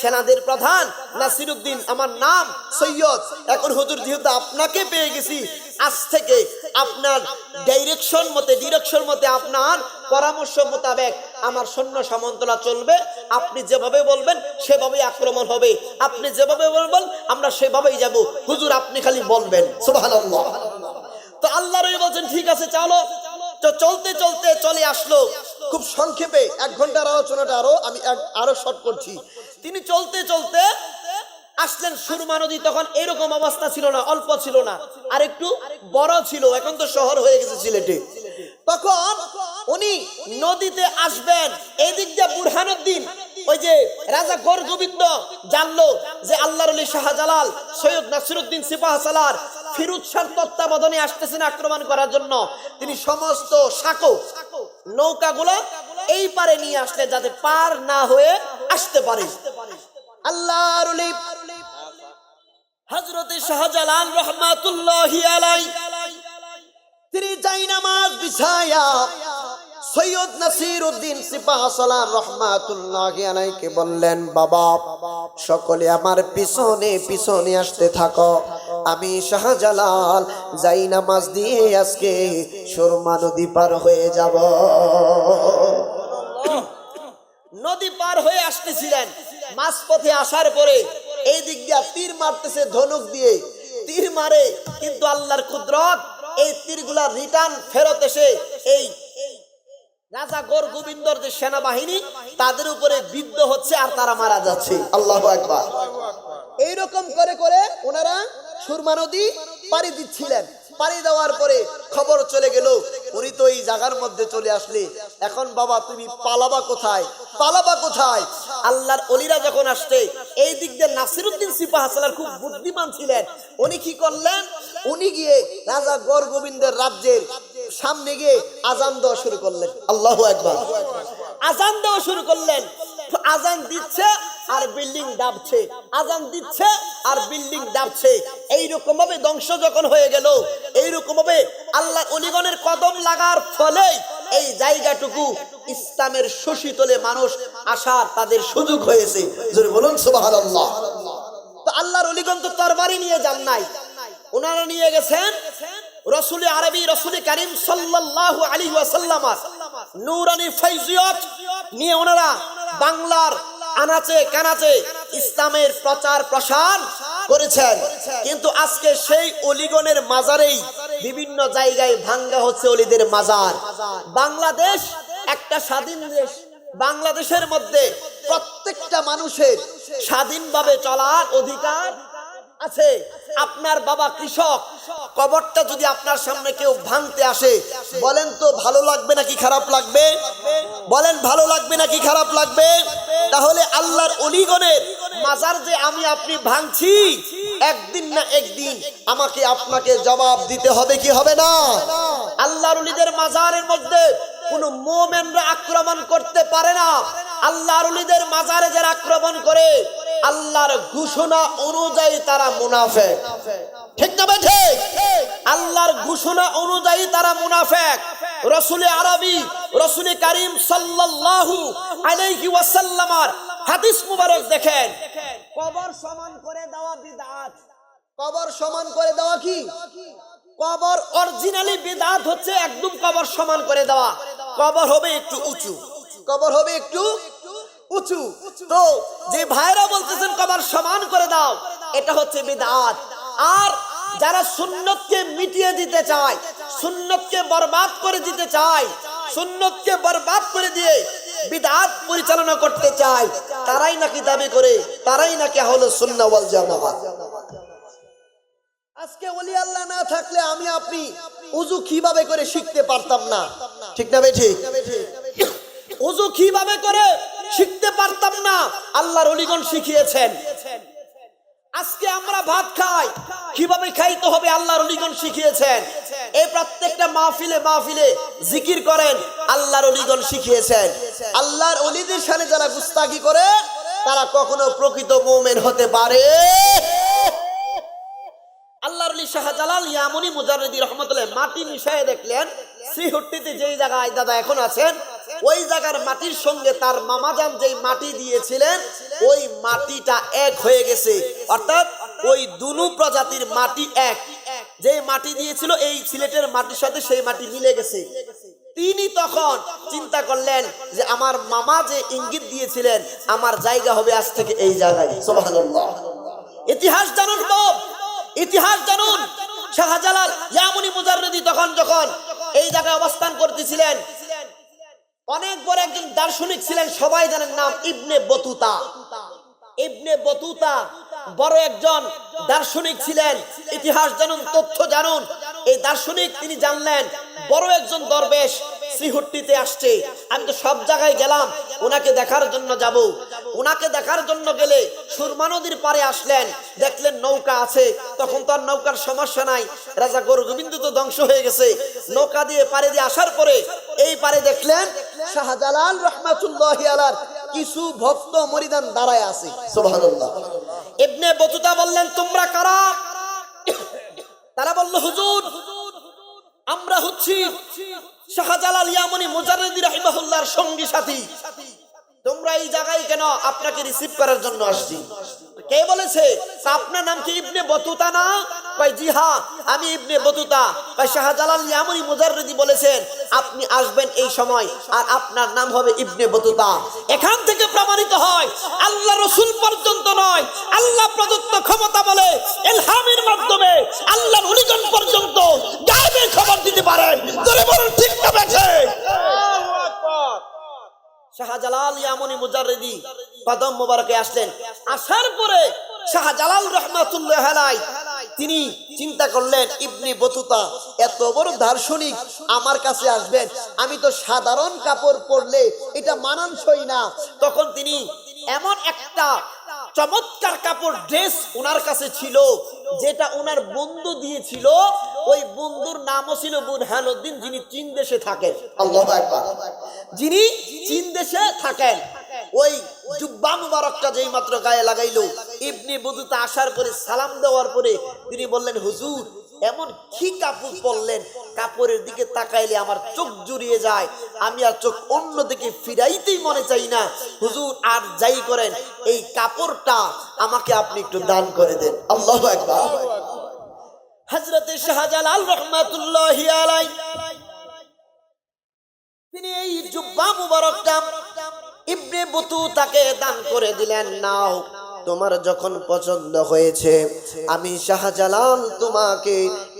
সেনাদের প্রধান নাসিরউদ্দিন, আমার নাম সৈয়দ। এখন হুজুর যেহেতু আপনাকে পেয়ে গেছি, আজ থেকে আপনার ডিরেকশন মতে আপনার পরামর্শ মোতাবেক আমার সৈন্য সামন্তরা চলবে। আপনি যেভাবে বলবেন সেভাবেই আক্রমণ হবে, আপনি যেভাবে বলবেন আমরা সেভাবেই যাব। হুজুর আপনি খালি বলবেন। সুবহানাল্লাহ। তো আল্লাহর ওলি বলছেন ঠিক আছে চলো। তো চলতে চলতে চলে আসলো। খুব সংক্ষেপে 1 ঘন্টার আলোচনাটা আরো শর্ট করছি। তিনি চলতে চলতে আসলেন সুরমা নদী। তখন এরকম অবস্থা ছিল না, অল্প ছিল না, আর একটু বড় ছিল। এখন তো শহর হয়ে গেছে সিলেটে। তখন উনি নদীতে আসবেন, এই দিক দিয়ে বুরহানুদ্দিন, ওই যে রাজা গোবিন্দ জানলো যে আল্লাহর ওলি শাহজালাল সৈয়দ নাসিরউদ্দিন সিপাহসালার ফিরোজ শাহর তত্ত্বাবধানে আসতেছেন আক্রমণ করার জন্য। তিনি সমস্ত নৌকাগুলো এই পারে নিয়ে আসলেন যাতে পার না হয়ে আসতে পারে। আল্লাহর ওলি হযরত শাহজালাল রাহমাতুল্লাহি আলাইহি তিনি জায়নামাজ বিছায়া সৈয়দ নাসিরউদ্দিন সিপাহসালার রাহমাতুল্লাহি আলাইহিকে বললেন, বাবা সকলে আমার পিছনে পিছনে আসতে থাকো, আমি শাহজালাল জায়নামাজ দিয়ে আজকে সুরমা নদী পার হয়ে যাব। নদী পার হয়ে আসতেছিলেন, মাঝপথে আসার পরে এই দিক দিয়ে তীর মারতেছে, ধনুক দিয়ে তীর মারে, কিন্তু আল্লাহর কুদরত এই তীরগুলা রিটার্ন ফেরত এসে এই রাজা গোবিন্দর যে সেনাবাহিনী তাদের উপরে বিদ্ধ হচ্ছে আর তারা মারা যাচ্ছে। আল্লাহু আকবার। এইরকম করে করে ওনারা সুরমা নদী পাড়ি দিচ্ছিলেন। পাড়ি দেওয়ার পরে খবর চলে গেল উনি তো এই জায়গার মধ্যে চলে আসলে, এখন বাবা তুমি পালাবা কোথায়? আল্লাহর ওলিরা যখন আসছে, এই দিক দিয়ে নাসিরউদ্দিন সিপাহসালার খুব বুদ্ধিমান ছিলেন। উনি কি করলেন? উনি গিয়ে রাজা গোবিন্দের রাজ্যের সামনে গিয়ে আজান দেওয়া শুরু করলেন। আল্লাহু আকবার। আজান দেওয়া শুরু করলেন। আজান দিচ্ছে আর বিল্ডিং ডাবছে, আজান দিচ্ছে আর বিল্ডিং ডাবছে। এইরকম ভাবে ধ্বংস যখন হয়ে গেল, এইরকম ভাবে আল্লাহ ওলিগণের কদম লাগার ফলে এই জায়গাটুকু ইসলামের শশীতলে মানুষ আসার তাদের সুযোগ হয়েছে। জোরে বলুন সুবহানাল্লাহ। তো আল্লাহর ওলিগণ তো তরবারি নিয়ে যান নাই, ওনারা নিয়ে গেছেন রাসূল আরবি রাসূল কারীম সাল্লাল্লাহু আলাইহি ওয়াসাল্লাম নূরানি ফাইজিয়ত নিয়ে ওনারা বাংলার আনাচে কানাচে ইসলামের প্রচার প্রসার করেছেন। কিন্তু আজকে সেই অলিগণের মাজারেই বিভিন্ন জায়গায় ভাঙ্গা হচ্ছে অলিদের মাজার। বাংলাদেশ একটা স্বাধীন দেশ, বাংলাদেশের মধ্যে প্রত্যেকটা মানুষের স্বাধীনভাবে চলার অধিকার আছে। আপনার বাবা কৃষক, কবরটা যদি আপনার সামনে কেউ ভাঙতে আসে, বলেন তো ভালো লাগবে নাকি খারাপ লাগবে? বলেন ভালো লাগবে নাকি খারাপ লাগবে? তাহলে আল্লাহর ওলিগণের মাজার যে আমি আপনি ভাঙছি, একদিন না একদিন আমাকে আপনাকে জবাব দিতে হবে কি হবে না? আল্লাহর ওলিদের মাজারের মধ্যে কোনো মুমিনরা আক্রমণ করতে পারে না। আল্লাহর ওলিদের মাজারে যারা আক্রমণ করে, আল্লাহর ঘোষণা অনুযায়ী তারা মুনাফিক। ঠিক না ভাই? ঠিক। আল্লাহর ঘোষণা অনুযায়ী তারা মুনাফিক। রাসূল আরবি রাসূল কারীম সাল্লাল্লাহু আলাইহি ওয়াসাল্লামের হাদিস মুবারক দেখেন, কবর সমান করে দেওয়া বিদআত। কবর সমান করে দেওয়া কি? কবর অরিজিনালি বিদআত হচ্ছে একদম কবর সমান করে দেওয়া। কবর হবে একটু উঁচু, কবর হবে একটু উঁচু। তো যে ভাইরা বলতেছেন কবর সমান করে দাও, এটা হচ্ছে বিদআত। আর যারা সুন্নতকে মিটিয়ে দিতে চায়, সুন্নতকে বরবাদ করে দিতে চায়, সুন্নতকে বরবাদ করে দিয়ে বিদআত পরিচালনা করতে চায়, তারাই নাকি দাবি করে তারাই নাকি আহলে সুন্নাহ ওয়াল জামাত। আজকে ওলি আল্লাহ না থাকলে আমি আপনি ওযু কিভাবে করে শিখতে পারতাম না। ঠিক না ভাই? ঠিক। ওযু কিভাবে করে শিখতে পারতাম না, আল্লাহর ওলিগণ শিখিয়েছেন। আজকে আমরা ভাত খাই, কিভাবে খাইতে হবে আল্লাহর ওলিগণ শিখিয়েছেন। এই প্রত্যেকটা মাহফিলে মাহফিলে জিকির করেন, আল্লাহর ওলিগণ শিখিয়েছেন। আল্লাহর ওলিদের সাথে যারা গুস্তাখি করে, তারা কখনো প্রকৃত মুমিন হতে পারে। আল্লাহর ওলি শাহজালাল ইয়ামুনি মুজাররিদি রহমাতুল্লাহ মাটি মিশায়ে দেখলেন শ্রীহট্টিতে যেই জায়গায় দাদা এখন আছেন, ওই জায়গার মাটির সঙ্গে তার মামাজান যেই মাটি দিয়েছিলেন ওই মাটিটা এক হয়ে গেছে, অর্থাৎ ওই দুনু প্রজাতির মাটি এক। যে মাটি দিয়েছিল এই সিলেটের মাটির সাথে সেই মাটি মিলে গেছে। তিনি তখন চিন্তা করলেন যে আমার মামা যে ইঙ্গিত দিয়েছিলেন আমার জায়গা হবে আজ থেকে এই জায়গায়। সুবহানাল্লাহ। ইতিহাস জানুন বাপ, ইতিহাস জানুন। শাহজালাল ইয়ামুনি মুজাররিদি তখন যখন এই জায়গায় অবস্থান করতেছিলেন, অনেক বড় একজন দার্শনিক ছিলেন, সবাই জানেন নাম ইবনে বতুতা। ইবনে বতুতা বড় একজন দার্শনিক ছিলেন। ইতিহাস জানুন, তথ্য জানুন। এই দার্শনিক তিনি জানলেন বড় একজন দরবেশ শ্রীহট্টিতে আসছে। আমি তো সব জায়গায় গেলাম ওনাকে দেখার জন্য যাব। ওনাকে দেখার জন্য গেলে সুরমা নদীর পারে আসলেন, দেখলেন নৌকা আছে। তখন তো আর নৌকার সমস্যা নাই, রাজা গোবিন্দ তো ধ্বংস হয়ে গেছে। নৌকা দিয়ে পারে দিয়ে আসার পরে এই পারে দেখলেন শাহজালাল রহমাতুল্লাহি আলাইহি কিছু ভক্ত মুরিদান দাঁড়ায় আছে। সুবহানাল্লাহ। ইবনে বতুতা বললেন তোমরা কারা? তারা বলল হুজুর আমরা হচ্ছি শাহজালাল ইয়ামুনি মুজাররিদি রাহিমাহুল্লাহর সঙ্গী সাথী। তোমরা এই জায়গায় কেন? আপনাকে রিসিভ করার জন্য আসছি। কে বলেছে? আপনার নাম কি ইবনে বতুতা না? কয় জি হ্যাঁ আমি ইবনে বতুতা। কয় শাহজালাল ইয়ামুনি মুজাররিদি বলেছেন আপনি আসবেন এই সময় আর আপনার নাম হবে ইবনে বতুতা। এখান থেকে প্রমাণিত হয় আল্লাহ রাসূল পর্যন্ত নয়, আল্লাহ প্রদত্ত ক্ষমতা বলে ইলহামের মাধ্যমে আল্লাহর ওলিগণ পর্যন্ত গায়েবের খবর দিতে পারেন। তোরে বলেন ঠিক না বেঠে? আল্লাহু আকবার। শাহজালাল ইয়ামুনি মুজাররিদি কদম মোবারকে আসলেন। আসার পরে শাহজালাল রহমাতুল্লাহ আলাইহি তিনি চিন্তা করলেন ইবনে বতুতা এত বড় দার্শনিক আমার কাছে আসবেন, আমি তো সাধারণ কাপড় পরলে এটা মানানসই না। তখন তিনি এমন একটা চমৎকার কাপড় ড্রেস ওনার কাছে ছিল যেটা ওনার বন্ধু দিয়েছিল। ওই বন্ধুর নামও ছিল বুরহানুদ্দিন, যিনি চীন দেশে থাকেন। আল্লাহু আকবার। যিনি চীন দেশে থাকেন। ওই জুব্বা মুবারকটা যেই মাত্র গায়ে লাগাইলো, ইবনে বতুতা আসার পরে সালাম দেওয়ার পরে তিনি বললেন হুজুর এমন কি কাপড় পরলেন, কাপড়ের দিকে তাকাইলে আমার চোখ জুড়িয়ে যায়, আমি আর চোখ অন্য দিকে ফিরাইতেই মনে চাই না। হুজুর আর যাই করেন এই কাপড়টা আমাকে আপনি একটু দান করে দেন। আল্লাহু আকবার। হযরতে শাহজালাল রহমাতুল্লাহি আলাইহি তিনি এই জুব্বা মুবারকটা ইবনে বতুতাকে দান করে দিলেন। নাও তোমার যখন পছন্দ হয়েছে আমি শাহজালাল তোমাকে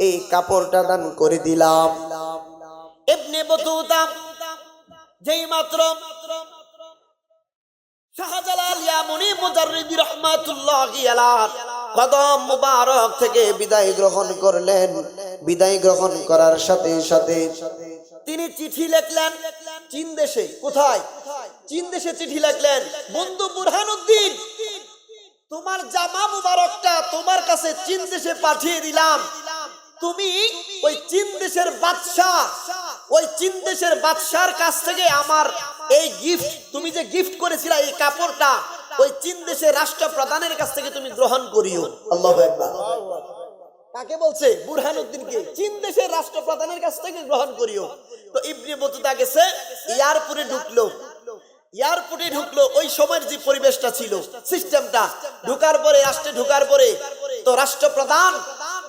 এই কাপড়টা দান করে দিলাম। ইবনে বতুতা যেই মাত্র শাহজালাল ইয়ামুনি মুজাররিদি রাহমাতুল্লাহি আলাইহি কদম মুবারক থেকে বিদায় গ্রহণ করলেন, বিদায় গ্রহণ করার সাথে সাথে তিনি চিঠি লিখলেন চীন দেশে। কোথায়? চীন দেশে চিঠি লিখলেন, বন্ধু বুরহানুদ্দিন তোমার জামা মুবারকটা তোমার কাছে চীন দেশে পাঠিয়ে দিলাম। তুমি ওই চীন দেশের বাদশা, ওই চীন দেশের বাদশার কাছ থেকে আমার এই গিফট, তুমি যে গিফট করেছিলা এই কাপড়টা ওই চীন দেশের রাষ্ট্রপ্রধানের কাছ থেকে তুমি গ্রহণ করিও। আল্লাহু আকবার। কাকে বলছে? বুরহানুদ্দিনকে। চীন দেশের রাষ্ট্রপ্রধানের কাছ থেকে গ্রহণ করিও। তো ইবনে বতুতা গেছে, এয়ারপোর্টে ঢুকলো। এয়ারপোর্টে ঢুকলো, ওই সময়ের যে পরিবেশটা ছিল সিস্টেমটা, ঢুকার পরে রাষ্ট্রে ঢুকার পরে তো রাষ্ট্রপ্রধান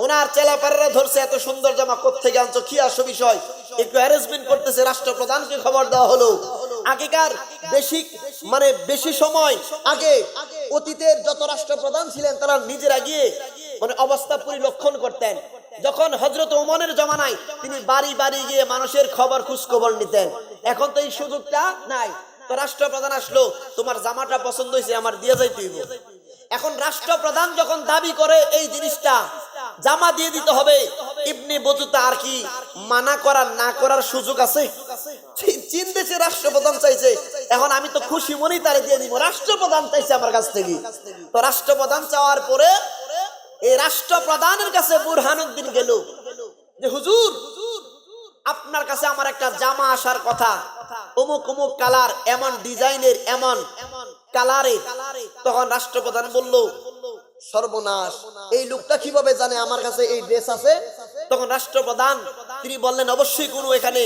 ওনার চেলাপাড়ারা ধরছে এত সুন্দর জামা কোত্থেকে আনছো, কি আসো বিষয়, একটু অ্যারেঞ্জমেন্ট করতেছে। রাষ্ট্রপ্রধানকে খবর দেওয়া হলো। আগেকার বেশি সময় আগে অতীতের যত রাষ্ট্রপ্রধান ছিলেন তারা নিজেরা গিয়ে অবস্থা পরিলক্ষণ করতেন। যখন হযরত ওমরের জমানায় তিনি বাড়ি বাড়ি গিয়ে মানুষের খবর খোঁজ খবর নিতেন। এখন তো এই সুযোগটা নাই। তো রাষ্ট্রপ্রধান আসলো, তোমার জামাটা পছন্দ হয়েছে আমার দিয়ে যাইতে হইব। এখন রাষ্ট্রপ্রধান যখন দাবি করে এই জিনিসটা জামা দিয়ে দিতে হবে, ইবনে বতুতা আর কি মানা করার না করার সুযোগ আছে? চীন দেশের রাষ্ট্রপ্রধান চাইছে, এখন আমি তো খুশি মনেই তারে দিয়ে দিব। রাষ্ট্রপ্রধান চাইছে আমার কাছ থেকে। তো রাষ্ট্রপ্রধান চাওয়ার পরে এই রাষ্ট্রপ্রধানের কাছে বুরহানুদ্দিন গেল যে হুজুর আপনার কাছে আমার একটা জামা আসার কথা, অমুক অমুক কালার, এমন ডিজাইনের, এমন কালারে। তখন রাষ্ট্রপ্রধান বলল সর্বনাশ, এই লোকটা কিভাবে জানে আমার কাছে এই ড্রেস আছে? তখন রাষ্ট্রপ্রধান তিনি বললেন অবশ্যই কোনো এখানে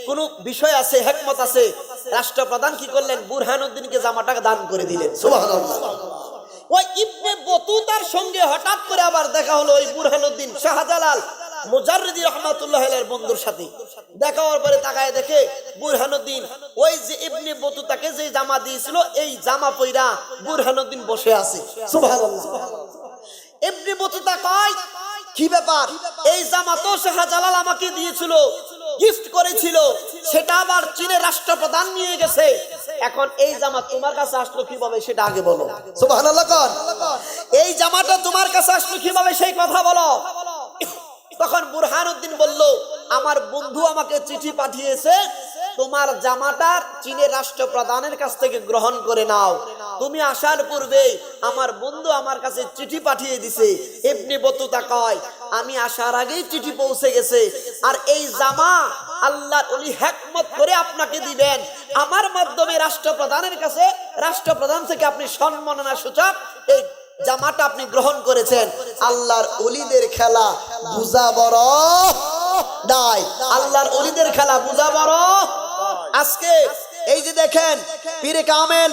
কোনো বিষয় আছে, হিকমত আছে। রাষ্ট্রপ্রধান কি করলেন? বুরহানুদ্দিনকে জামাটা দান করে দিলেন। সুবহানাল্লাহ। ওই ইবনে বতুতার সঙ্গে হঠাৎ করে আবার দেখা হলো ওই বুরহানুদ্দিন শাহজালাল মুজাররিদি রহমাতুল্লাহ আলাইহির বন্ধুর সাথে। দেখা হওয়ার পরে তাকায় দেখে বুরহানুদ্দিন ওই যে ইবনে বতুতাকে যে জামা দিয়েছিল এই জামা পইরা বুরহানুদ্দিন বসে আছে। সুবহানাল্লাহ। ইবনে বতুতা কয়, কি ব্যাপার? এই জামা তো শাহজালাল আমাকে দিয়েছিল, গিফট করেছিল, সেটা আবার চীনের রাষ্ট্রপ্রধান নিয়ে গেছে, এখন এই জামা তোমার কাছে আসলো কিভাবে সেটা আগে বলো। সুবহানাল্লাহ। এই জামাটা তোমার কাছে আসলো কিভাবে সেই কথা বলো। তখন বুরহানুদ্দিন বলল, আমার বন্ধু আমাকে চিঠি পাঠিয়েছে, তোমার জামাটা চীনের রাষ্ট্রপ্রধানের কাছ থেকে গ্রহণ করে নাও। তুমি আসার পূর্বে আমার বন্ধু আমার কাছে চিঠি পাঠিয়ে দিছে। ইবনে বতুতা কয়, আমি আসার আগেই চিঠি পৌঁছে গেছে, আর এই জামা আল্লাহর ওলি হিকমত করে আপনাকে দিবেন, আমার মাধ্যমে রাষ্ট্রপ্রধানের কাছে, রাষ্ট্রপ্রধান থেকে আপনি সম্মাননা সূচক এই জামাটা আপনি গ্রহণ করেছেন। আল্লাহর ওলিদের খেলা বুঝা বড় নাই, আল্লাহর ওলিদের খেলা বুঝা বড়। আজকে এই যে দেখেন পীরে কামেল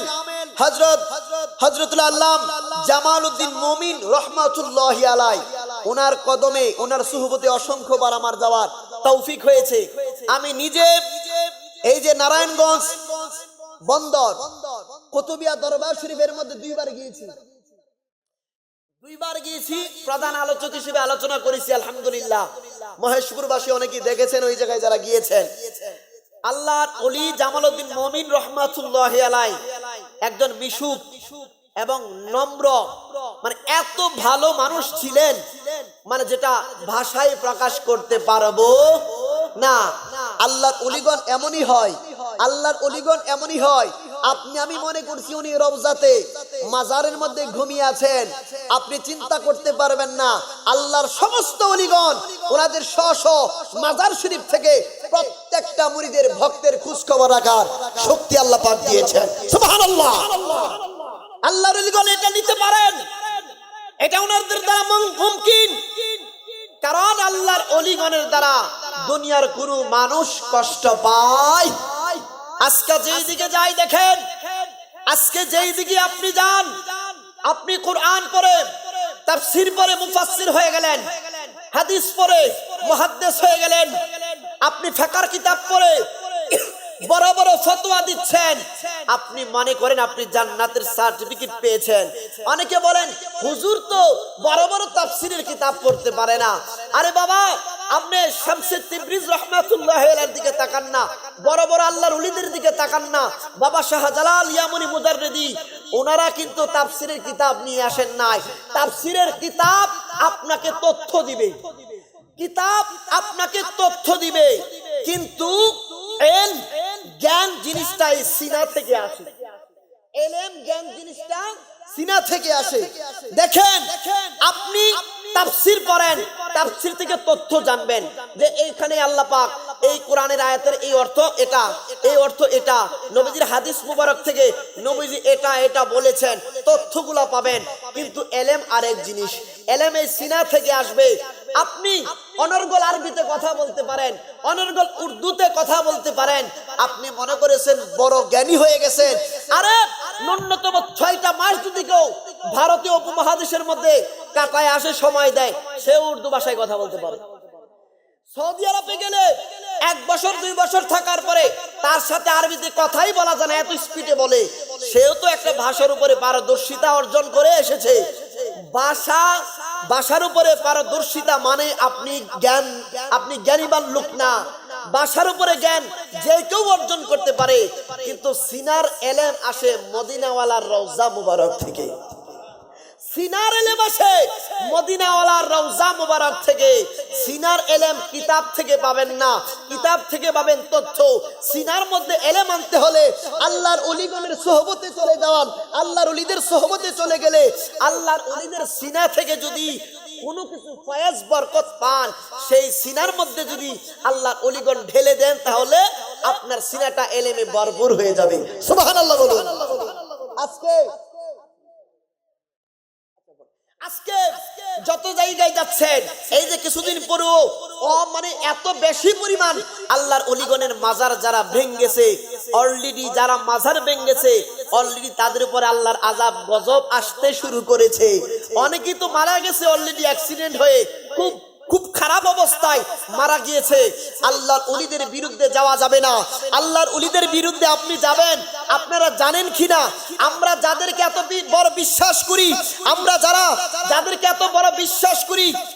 হযরতুল আল্লাম জামালউদ্দিন মুমিন রহমাতুল্লাহি আলাইহি, ওনার কদমে ওনার সুহবতে অসংখ্যবার আমার যাওয়ার তৌফিক হয়েছে। আমি নিজে এই যে নারায়ণগঞ্জ বন্দর কুতুবিয়া দরবার শরীফের মধ্যে দুইবার গিয়েছি, প্রধান আলোচক হিসেবে আলোচনা করেছি। আলহামদুলিল্লাহ, মহেশপুরবাসী অনেকেই দেখেছেন ওই জায়গায় যারা গিয়েছেন। আল্লাহর ওলি জামালউদ্দিন মুমিন রহমাতুল্লাহি আলাইহি একজন মিশুক এবং নম্র, মানে এত ভালো মানুষ ছিলেন, মানে যেটা ভাষায় প্রকাশ করতে পারবো না। আল্লাহর ওলিগণ এমনই হয়, আল্লাহর ওলিগণ এমনই হয়। আপনি আমি মনে করছি উনি রওজাতে মাজারের মধ্যে ঘুমিয়ে আছেন, আপনি চিন্তা করতে পারবেন না আল্লাহর সমস্ত ওলিগণ ওনাদের স্ব মাজার শরীফ থেকে প্রত্যেকটা মুরিদের ভক্তের খোঁজ খবর রাখার শক্তি আল্লাহ পাক দিয়েছেন। সুবহানাল্লাহ। আল্লাহর ওলিগণ এটা নিতে পারেন, এটা ওনাদের দ্বারা মুমকিন, কারণ আল্লাহর ওলিগণের দ্বারা দুনিয়ার কোনো মানুষ কষ্ট পায়। আজকে যেই দিকে যাই দেখেন, আজকে যেই দিকে আপনি যান, আপনি কোরআন পড়ে তাফসীর পড়ে মুফাসসির হয়ে গেলেন, হাদিস পড়ে মুহাদ্দিস হয়ে গেলেন, আপনি ফিকহ কিতাব পড়ে বড় বড় ফতোয়া দিচ্ছেন, আপনি মনে করেন আপনি জান্নাতের সার্টিফিকেট পেয়েছেন। অনেকে বলেন হুজুর তো বড় বড় তাফসীরের কিতাব পড়তে পারে না। আরে বাবা, আপনি শামসে তিবরিজ রাহমাতুল্লাহি আলাইহির দিকে তাকান না, বড় বড় আল্লাহর ওলিদের দিকে তাকান না। বাবা শাহজালাল ইয়ামুনি মুজাররিদি ওনারা কিন্তু তাফসীরের কিতাব নিয়ে আসেন নাই। তাফসীরের কিতাব আপনাকে তথ্য দিবে, কিতাব আপনাকে তথ্য দিবে, কিন্তু জ্ঞান জিনিসটা সিনা থেকে আসে। এলেম জ্ঞান জিনিসটা সিনা থেকে আসে। দেখেন, আপনি তাফসীর পড়েন, তাফসীর থেকে তথ্য জানবেন যে এইখানে আল্লাহ পাক এই কোরআনের আয়াতের এই অর্থ এটা, এই অর্থ এটা, নবীজির হাদিস মুবারক থেকে নবীজি এটা এটা বলেছেন, তথ্যগুলো পাবেন। কিন্তু এলেম আরেক জিনিস, এলেম এই সিনা থেকে আসবে। আপনি অনর্গল আরবিতে কথা বলতে পারেন, অনর্গল উর্দুতে কথা বলতে পারেন, আপনি মনে করেছেন বড় জ্ঞানী হয়ে গেছেন। আরে ন্যূনতম 6টা মাস যদি কেউ ভারতীয় উপমহাদেশের মধ্যে কাটায় আসে, সময় দেয়, সে উর্দু ভাষায় কথা বলতে পারে। সৌদি আরবে গেলে 1 বছর 2 বছর থাকার পরে তার সাথে আরবিতে কথাই বলা যায় না, এত স্পিডে বলে। সেও তো একটা ভাষার উপরে পারদর্শিতা অর্জন করে এসেছে। ভাষার উপরে পারদর্শিতা মানে আপনি জ্ঞানীবান লোক না। ভাষার উপরে জ্ঞান যে কেউ অর্জন করতে পারে, কিন্তু সিনার এলেম আসে মদিনাওয়ালার রওজা মুবারক থেকে। সিনার এলেম আসে মদিনাওয়ালার রওজা মুবারক থেকে। সিনার এলেম কিতাব থেকে পাবেন না, কিতাব থেকে পাবেন তথ্য। সিনার মধ্যে এলেম আনতে হলে আল্লাহর ওলিগণের সোহবতে চলে যাওয়ান, আল্লাহর ওলিদের সোহবতে চলে গেলে, আল্লাহর ওলিদের সিনা থেকে যদি কোনো কিছু ফয়েজ বরকত পান, সেই সিনার মধ্যে যদি আল্লাহর ওলিগণ ঢেলে দেন, তাহলে আপনার সিনাটা এলেমে ভরপুর হয়ে যাবে। সুবহানাল্লাহ বলুন। আজকে যত জায়গায় যাচ্ছেন, এই যে কিছুদিন পরেও মানে এত বেশি পরিমাণ আল্লাহর অলিগণের মাজার যারা ভেঙ্গেছে, অলরেডি যারা মাজার ভেঙ্গেছে অলরেডি তাদের উপরে আল্লাহর আযাব গজব আসতে শুরু করেছে। অনেকেই তো মারা গেছে অলরেডি অ্যাক্সিডেন্ট হয়ে, খুব খুব খারাপ অবস্থায় মারা গিয়েছে। আল্লাহর ওলিদের বিরুদ্ধে যাওয়া যাবে না। আল্লাহর ওলিদের বিরুদ্ধে আপনি যাবেন, আপনারা জানেন কিনা আমরা যাদেরকে এত বড় বিশ্বাস করি, আমরা যাদেরকে এত বড় বিশ্বাস করি